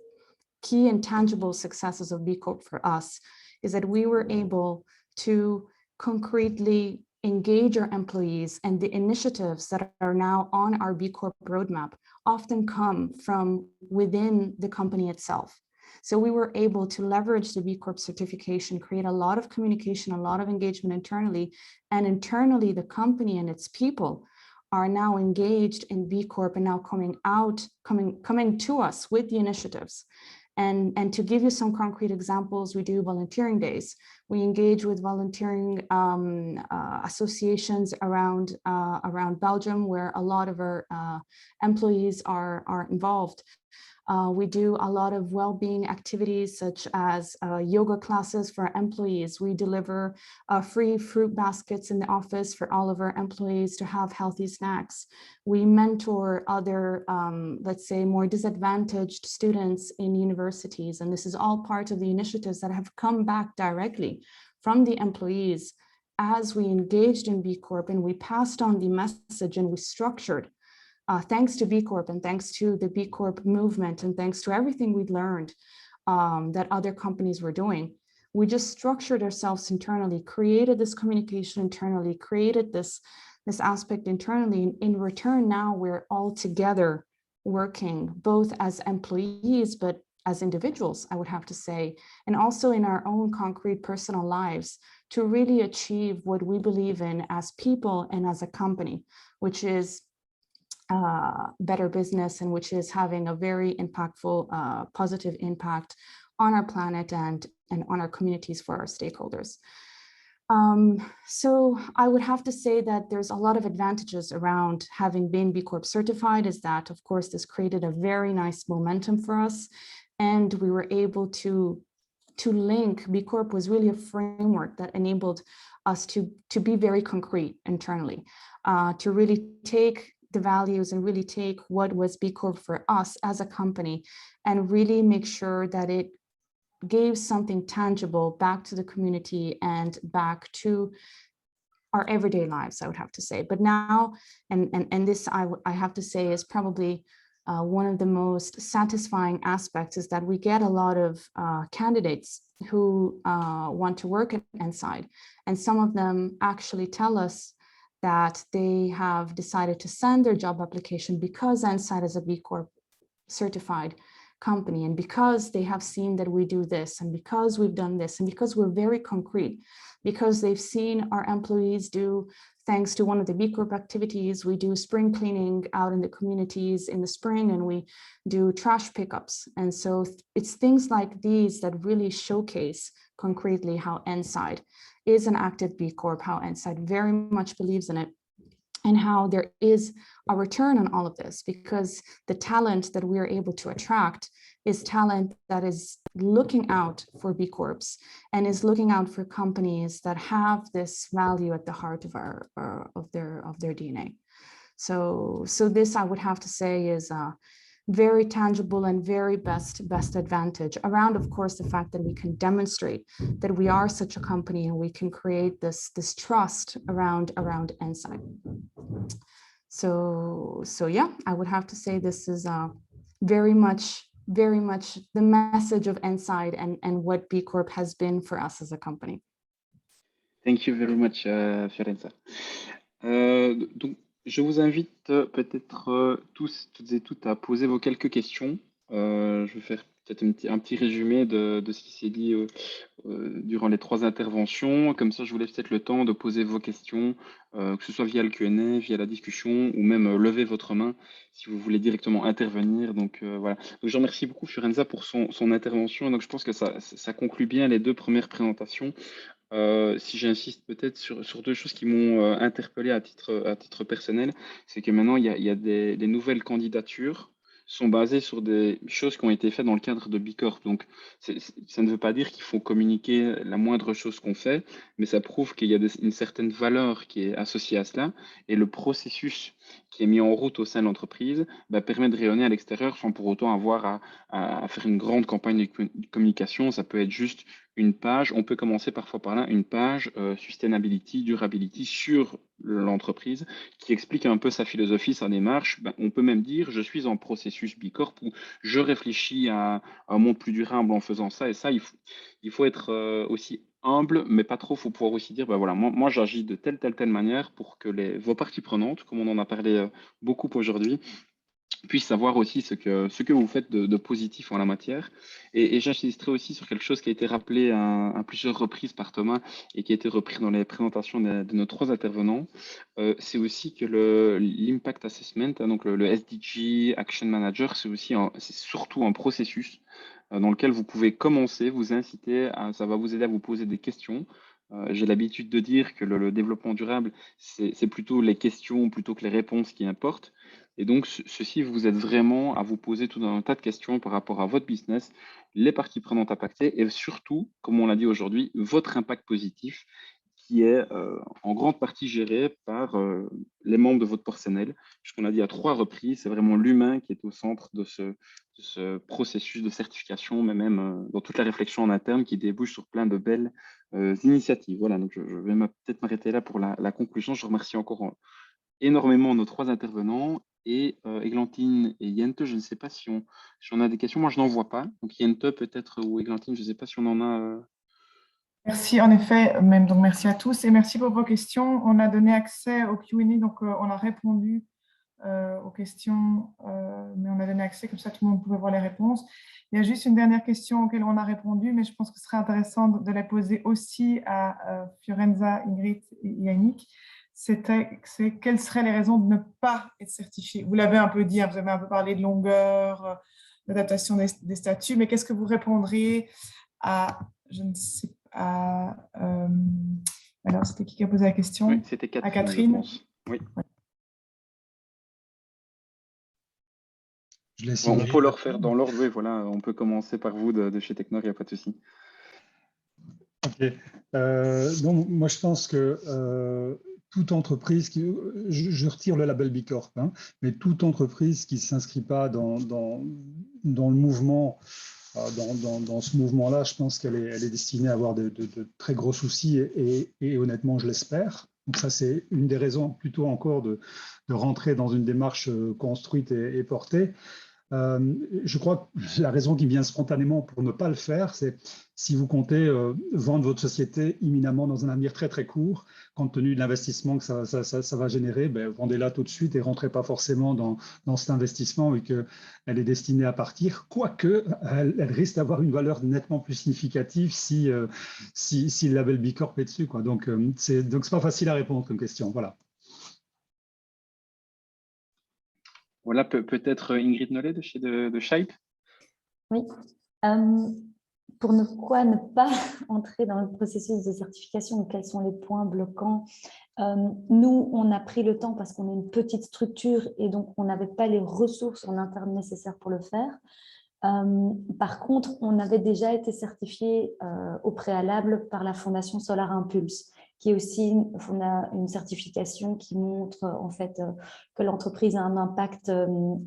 key and tangible successes of B Corp for us, is that we were able to concretely engage our employees, and the initiatives that are now on our B Corp roadmap often come from within the company itself. So we were able to leverage the B Corp certification, create a lot of communication, a lot of engagement internally, and internally the company and its people are now engaged in B Corp and now coming to us with the initiatives. And to give you some concrete examples, we do volunteering days. We engage with volunteering associations around Belgium, where a lot of our employees are involved. We do a lot of well-being activities, such as yoga classes for our employees. We deliver free fruit baskets in the office for all of our employees to have healthy snacks. We mentor other, let's say, more disadvantaged students in universities. And this is all part of the initiatives that have come back directly from the employees as we engaged in B Corp, and we passed on the message and we structured thanks to B Corp and thanks to the B Corp movement and thanks to everything we'd learned that other companies were doing, we just structured ourselves internally, created this communication internally, created this aspect internally. In return, now we're all together working both as employees, but as individuals, I would have to say, and also in our own concrete personal lives to really achieve what we believe in as people and as a company, which is better business and which is having a very impactful, positive impact on our planet and on our communities for our stakeholders. So I would have to say that there's a lot of advantages around having been B Corp certified, is that, of course, this created a very nice momentum for us. And we were able to link. B Corp was really a framework that enabled us to be very concrete internally, to really take the values and really take what was B Corp for us as a company and really make sure that it gave something tangible back to the community and back to our everyday lives, I would have to say. But now, and this I have to say is probably one of the most satisfying aspects, is that we get a lot of candidates who want to work at Enside, and some of them actually tell us that they have decided to send their job application because Enside is a B Corp certified company, and because they have seen that we do this, and because we've done this, and because we're very concrete, because they've seen our employees do, thanks to one of the B Corp activities, we do spring cleaning out in the communities in the spring, and we do trash pickups. And so it's things like these that really showcase concretely how Enside is an active B Corp, how Enside very much believes in it, and how there is a return on all of this, because the talent that we are able to attract is talent that is looking out for B Corps and is looking out for companies that have this value at the heart of their DNA. So this, I would have to say, is a very tangible and very best advantage around, of course, the fact that we can demonstrate that we are such a company and we can create this trust around Enside. So yeah, I would have to say this is very much the message of Enside and what B Corp has been for us as a company. Thank you very much, Fiorenza. Donc, je vous invite peut-être toutes et toutes à poser vos quelques questions. Je vais faire peut-être un petit résumé de ce qui s'est dit durant les 3 interventions. Comme ça, je vous laisse peut-être le temps de poser vos questions, que ce soit via le Q&A, via la discussion, ou même lever votre main si vous voulez directement intervenir. Donc voilà. Donc, je remercie beaucoup Fiorenza pour son intervention. Donc je pense que ça conclut bien les 2 premières présentations. Si j'insiste peut-être sur 2 choses qui m'ont interpellé à titre personnel, c'est que maintenant, il y a des nouvelles candidatures sont basées sur des choses qui ont été faites dans le cadre de B Corp. Donc, ça ne veut pas dire qu'il faut communiquer la moindre chose qu'on fait, mais ça prouve qu'il y a une certaine valeur qui est associée à cela, et le processus qui est mis en route au sein de l'entreprise permet de rayonner à l'extérieur sans pour autant avoir à faire une grande campagne de communication. Ça peut être juste une page, on peut commencer parfois par là, une page sustainability, durability sur l'entreprise qui explique un peu sa philosophie, sa démarche. On peut même dire je suis en processus B Corp ou je réfléchis à un monde plus durable en faisant ça et ça. Il faut être aussi humble, mais pas trop. Il faut pouvoir aussi dire voilà, moi j'agis de telle manière pour que vos parties prenantes, comme on en a parlé beaucoup aujourd'hui, puissent savoir aussi ce que vous faites de positif en la matière. Et j'insisterai aussi sur quelque chose qui a été rappelé à plusieurs reprises par Thomas et qui a été repris dans les présentations de nos 3 intervenants. C'est aussi que l'impact assessment, donc le SDG Action Manager, c'est surtout un processus dans lequel vous pouvez commencer, vous inciter, ça va vous aider à vous poser des questions. J'ai l'habitude de dire que le développement durable, c'est plutôt les questions plutôt que les réponses qui importent. Et donc, ceci vous aide vraiment à vous poser tout un tas de questions par rapport à votre business, les parties prenantes impactées et surtout, comme on l'a dit aujourd'hui, votre impact positif qui est en grande partie géré par les membres de votre personnel. Puisqu'on a dit à 3 reprises, c'est vraiment l'humain qui est au centre de ce processus de certification, mais même dans toute la réflexion en interne qui débouche sur plein de belles initiatives. Voilà, donc je vais peut-être m'arrêter là pour la conclusion. Je remercie encore énormément nos 3 intervenants Et Églantine et Yente, je ne sais pas si on a des questions. Moi, je n'en vois pas. Donc, Yente peut-être ou Églantine, je ne sais pas si on en a. Merci, en effet, même donc merci à tous et merci pour vos questions. On a donné accès au Q&A, donc on a répondu aux questions, mais on a donné accès, comme ça tout le monde pouvait voir les réponses. Il y a juste une dernière question auquel on a répondu, mais je pense que ce serait intéressant de la poser aussi à Fiorenza, Ingrid et Yannick. C'est quelles seraient les raisons de ne pas être certifié? Vous l'avez un peu dit, hein, vous avez un peu parlé de longueur, d'adaptation des statuts, mais qu'est-ce que vous répondriez à, je ne sais pas, alors c'était qui a posé la question? Oui, c'était Catherine, à Catherine. je pense. Oui. Je laisse On Ingrid peut leur faire répondre. dans l'ordre, oui, voilà. On peut commencer par vous de chez Technor, il n'y a pas de souci. Ok. Donc, moi, je pense que toute entreprise, je retire le label Bicorp, hein, mais toute entreprise qui ne s'inscrit pas dans le mouvement, dans ce mouvement-là, je pense qu'elle est destinée à avoir de très gros soucis et honnêtement, je l'espère. Donc ça, c'est une des raisons plutôt encore de rentrer dans une démarche construite et portée. Je crois que la raison qui vient spontanément pour ne pas le faire, c'est si vous comptez vendre votre société imminemment dans un avenir très très court, compte tenu de l'investissement que ça va générer, ben, vendez-la tout de suite et rentrez pas forcément dans cet investissement vu qu'elle est destinée à partir, quoique elle risque d'avoir une valeur nettement plus significative si le label Bicorp est dessus, quoi. Donc c'est pas facile à répondre comme question. Voilà. Voilà, peut-être Ingrid Nollet de chez de Shape. Oui. Pour quoi ne pas entrer dans le processus de certification ou quels sont les points bloquants? Nous, on a pris le temps parce qu'on est une petite structure et donc on n'avait pas les ressources en interne nécessaires pour le faire. Par contre, on avait déjà été certifié au préalable par la Fondation Solar Impulse, qui est aussi une certification qui montre en fait que l'entreprise a un impact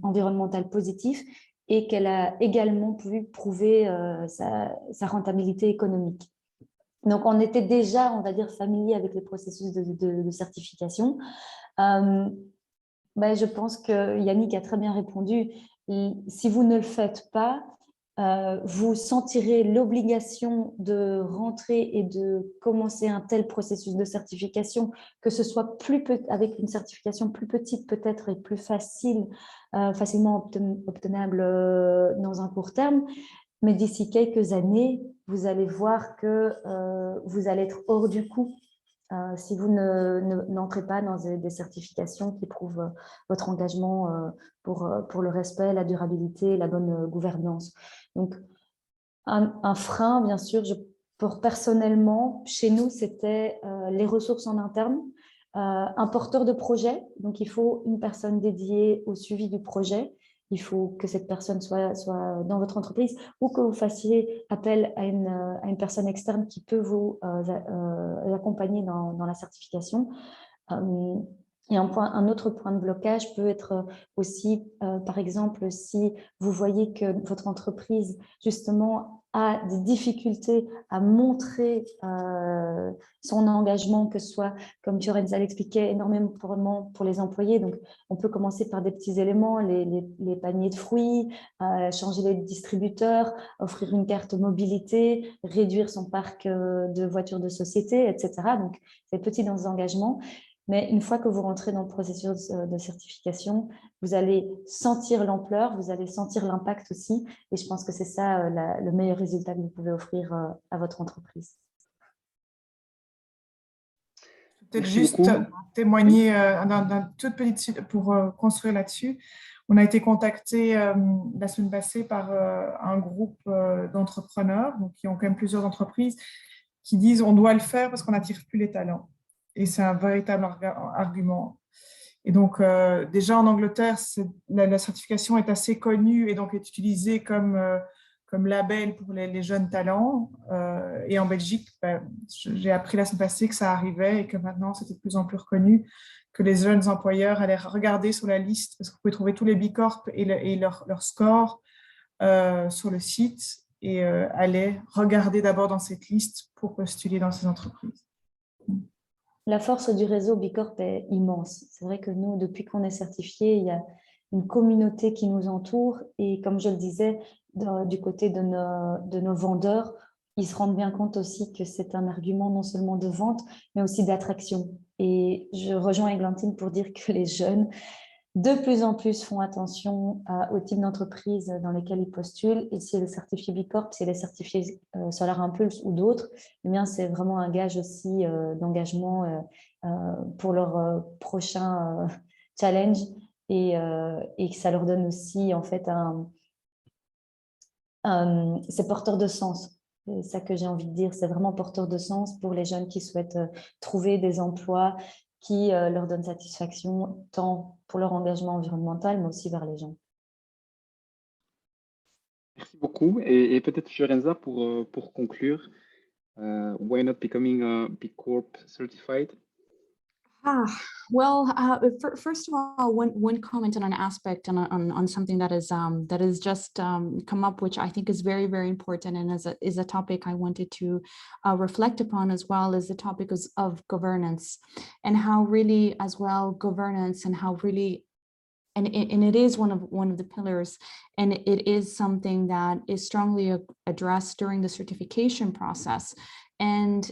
environnemental positif et qu'elle a également pu prouver sa rentabilité économique. Donc, on était déjà, on va dire, familier avec les processus de certification. Je pense que Yannick a très bien répondu. Si vous ne le faites pas, vous sentirez l'obligation de rentrer et de commencer un tel processus de certification, que ce soit avec une certification plus petite peut-être et plus facilement obtenable dans un court terme. Mais d'ici quelques années, vous allez voir que vous allez être hors du coup si vous n'entrez pas dans des certifications qui prouvent votre engagement pour le respect, la durabilité, la bonne gouvernance. Donc, un frein, bien sûr, personnellement, chez nous, c'était les ressources en interne, un porteur de projet. Donc, il faut une personne dédiée au suivi du projet. Il faut que cette personne soit dans votre entreprise ou que vous fassiez appel à une personne externe qui peut vous accompagner dans la certification. Et un autre point de blocage peut être aussi, par exemple, si vous voyez que votre entreprise, justement, a des difficultés à montrer son engagement, que ce soit, comme Fiorenza l'expliquait, énormément pour les employés. Donc, on peut commencer par des petits éléments, les paniers de fruits, changer les distributeurs, offrir une carte mobilité, réduire son parc de voitures de société, etc. Donc, c'est petit dans les engagements. Mais une fois que vous rentrez dans le processus de certification, vous allez sentir l'ampleur, vous allez sentir l'impact aussi. Et je pense que c'est ça le meilleur résultat que vous pouvez offrir à votre entreprise. Peut-être juste témoigner d'un toute petite pour construire là-dessus. On a été contacté la semaine passée par un groupe d'entrepreneurs, donc qui ont quand même plusieurs entreprises, qui disent on doit le faire parce qu'on n'attire plus les talents. Et c'est un véritable argument. Et donc, déjà en Angleterre, la certification est assez connue et donc est utilisée comme label pour les jeunes talents. Et en Belgique, j'ai appris la semaine passée que ça arrivait et que maintenant, c'était de plus en plus reconnu, que les jeunes employeurs allaient regarder sur la liste, parce que vous pouvez trouver tous les Bicorp et leur score sur le site, et allaient regarder d'abord dans cette liste pour postuler dans ces entreprises. la force du réseau Bicorp est immense. C'est vrai que nous, depuis qu'on est certifié, il y a une communauté qui nous entoure et comme je le disais, du côté de nos vendeurs, ils se rendent bien compte aussi que c'est un argument non seulement de vente, mais aussi d'attraction. Et je rejoins Églantine pour dire que les jeunes, de plus en plus, font attention au type d'entreprise dans lesquelles ils postulent. Et si elle est certifiée Bicorp, si elle est certifiée Solar Impulse ou d'autres, eh bien, c'est vraiment un gage aussi d'engagement pour leur prochain challenge. Et que ça leur donne aussi, en fait, c'est porteur de sens. C'est ça que j'ai envie de dire, c'est vraiment porteur de sens pour les jeunes qui souhaitent trouver des emplois qui leur donnent satisfaction, tant pour leur engagement environnemental, mais aussi vers les gens. Merci beaucoup. Et peut-être Fiorenza, pour conclure, why not becoming a B Corp certified? Well, first of all, one comment on an aspect on something that is just come up, which I think is very, very important, and is a topic I wanted to reflect upon as well, is the topic of governance, and how really as well governance and how really. And it is one of the pillars, and it is something that is strongly addressed during the certification process, and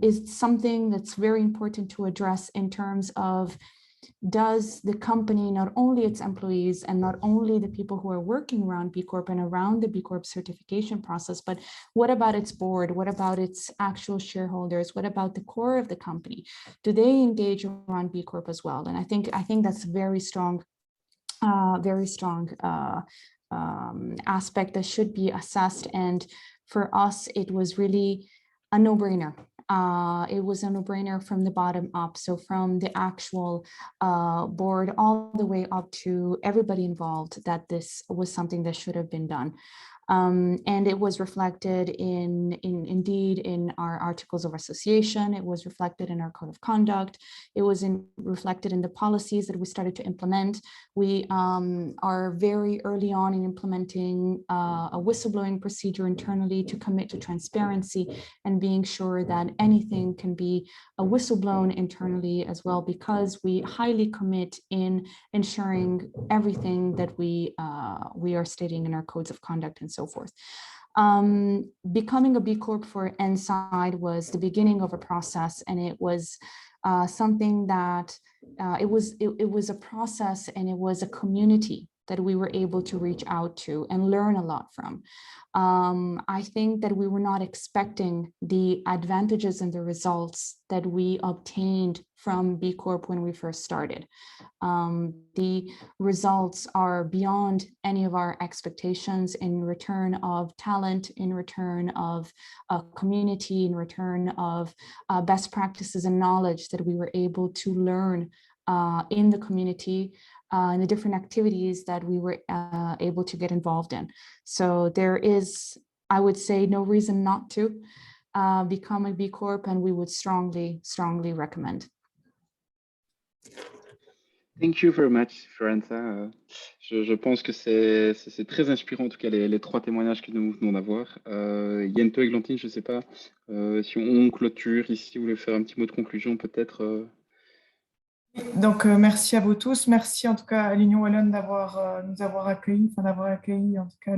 is something that's very important to address in terms of, does the company, not only its employees and not only the people who are working around B Corp and around the B Corp certification process, but what about its board? What about its actual shareholders? What about the core of the company? Do they engage around B Corp as well? And I think that's very strong aspect that should be assessed. And for us, it was really a no-brainer. It was a no-brainer from the bottom up. So from the actual board all the way up to everybody involved, that this was something that should have been done. And it was reflected indeed in our articles of association. It was reflected in our code of conduct. It was reflected in the policies that we started to implement. We are very early on in implementing a whistleblowing procedure internally to commit to transparency and being sure that anything can be whistleblown internally as well, because we highly commit in ensuring everything that we are stating in our codes of conduct and so forth. Becoming a B Corp for Enside was the beginning of a process, and it was something that it was a process, and it was a community that we were able to reach out to and learn a lot from. I think that we were not expecting the advantages and the results that we obtained from B Corp when we first started. The results are beyond any of our expectations in return of talent, in return of a community, in return of best practices and knowledge that we were able to learn in the community, and the different activities that we were able to get involved in. So there is, I would say, no reason not to become a B Corp, and we would strongly, strongly recommend. Thank you very much, Fiorenza. Je pense que c'est très inspirant, en tout cas, les trois témoignages que nous venons d'avoir. Yento et Glantine, je ne sais pas si on clôture ici, vous voulez faire un petit mot de conclusion peut-être Donc, merci à vous tous. Merci en tout cas à l'Union Wallonne nous avoir accueillis, d'avoir accueilli en tout cas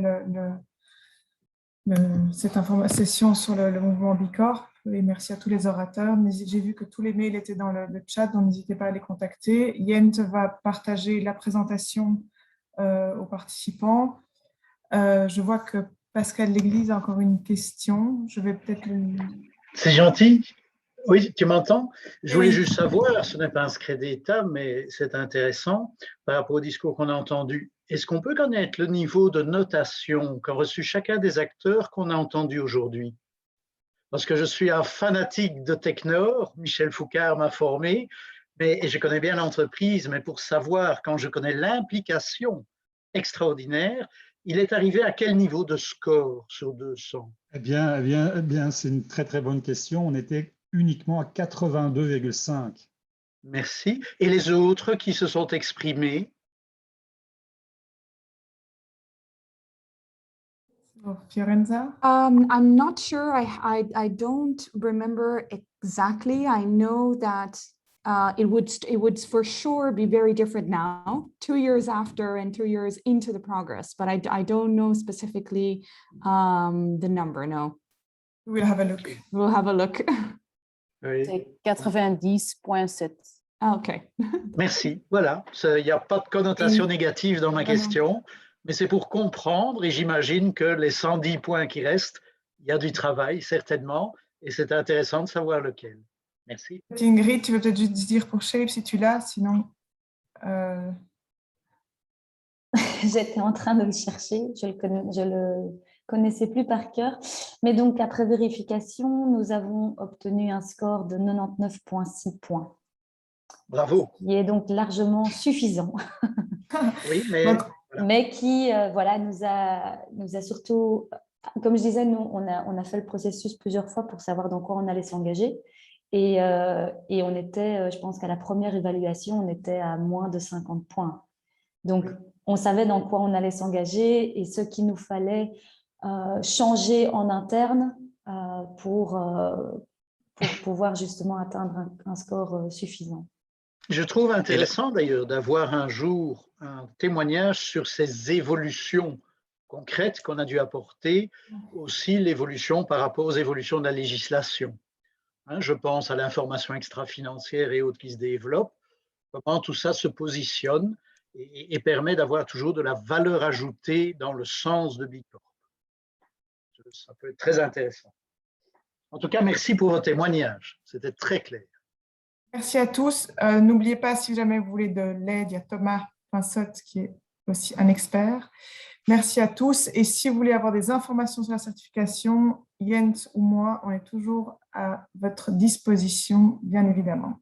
cette session sur le mouvement Bicorp. Et merci à tous les orateurs. J'ai vu que tous les mails étaient dans le chat, donc n'hésitez pas à les contacter. Yent va partager la présentation aux participants. Je vois que Pascal L'Église a encore une question. Je vais peut-être C'est gentil. Oui, tu m'entends? Je voulais Oui. juste savoir, ce n'est pas un secret d'État, mais c'est intéressant par rapport au discours qu'on a entendu. Est-ce qu'on peut connaître le niveau de notation qu'a reçu chacun des acteurs qu'on a entendus aujourd'hui? Parce que je suis un fanatique de Technor, Michel Foucard m'a formé, et je connais bien l'entreprise, mais pour savoir, quand je connais l'implication extraordinaire, il est arrivé à quel niveau de score sur 200? Eh bien, c'est une très très bonne question. On était uniquement à 82,5. Merci. Et les autres qui se sont exprimés? Pour Fiorenza? I'm not sure. I don't remember exactly. I know that it would for sure be very different now, 2 years after and 2 years into the progress, but I don't know specifically the number, no. We'll have a look. We'll have a look. Oui. C'est 90,7. Ah, OK. Merci. Voilà, il n'y a pas de connotation négative dans ma non. question, mais c'est pour comprendre et j'imagine que les 110 points qui restent, il y a du travail certainement et c'est intéressant de savoir lequel. Merci. Ingrid, tu veux peut-être juste dire pour Shape si tu l'as, sinon... J'étais en train de le chercher, je le connaissais plus par cœur. Mais donc, après vérification, nous avons obtenu un score de 99,6 points. Bravo. Qui est donc largement suffisant. Oui, mais... Donc, Mais qui voilà, nous a surtout, comme je disais, nous, on a fait le processus plusieurs fois pour savoir dans quoi on allait s'engager. Et on était, je pense qu'à la première évaluation, on était à moins de 50 points. Donc, on savait dans quoi on allait s'engager et ce qu'il nous fallait changer en interne pour pouvoir justement atteindre un score suffisant. Je trouve intéressant d'ailleurs d'avoir un jour un témoignage sur ces évolutions concrètes qu'on a dû apporter, aussi l'évolution par rapport aux évolutions de la législation. Hein, je pense à l'information extra-financière et autres qui se développent, comment tout ça se positionne et permet d'avoir toujours de la valeur ajoutée dans le sens de Bicorp. Ça peut être très intéressant. En tout cas, merci pour vos témoignages, c'était très clair. merci à tous. N'oubliez pas, si jamais vous voulez de l'aide, il y a Thomas Pinsot qui est aussi un expert. Merci à tous. Et si vous voulez avoir des informations sur la certification, Jens ou moi, on est toujours à votre disposition, bien évidemment.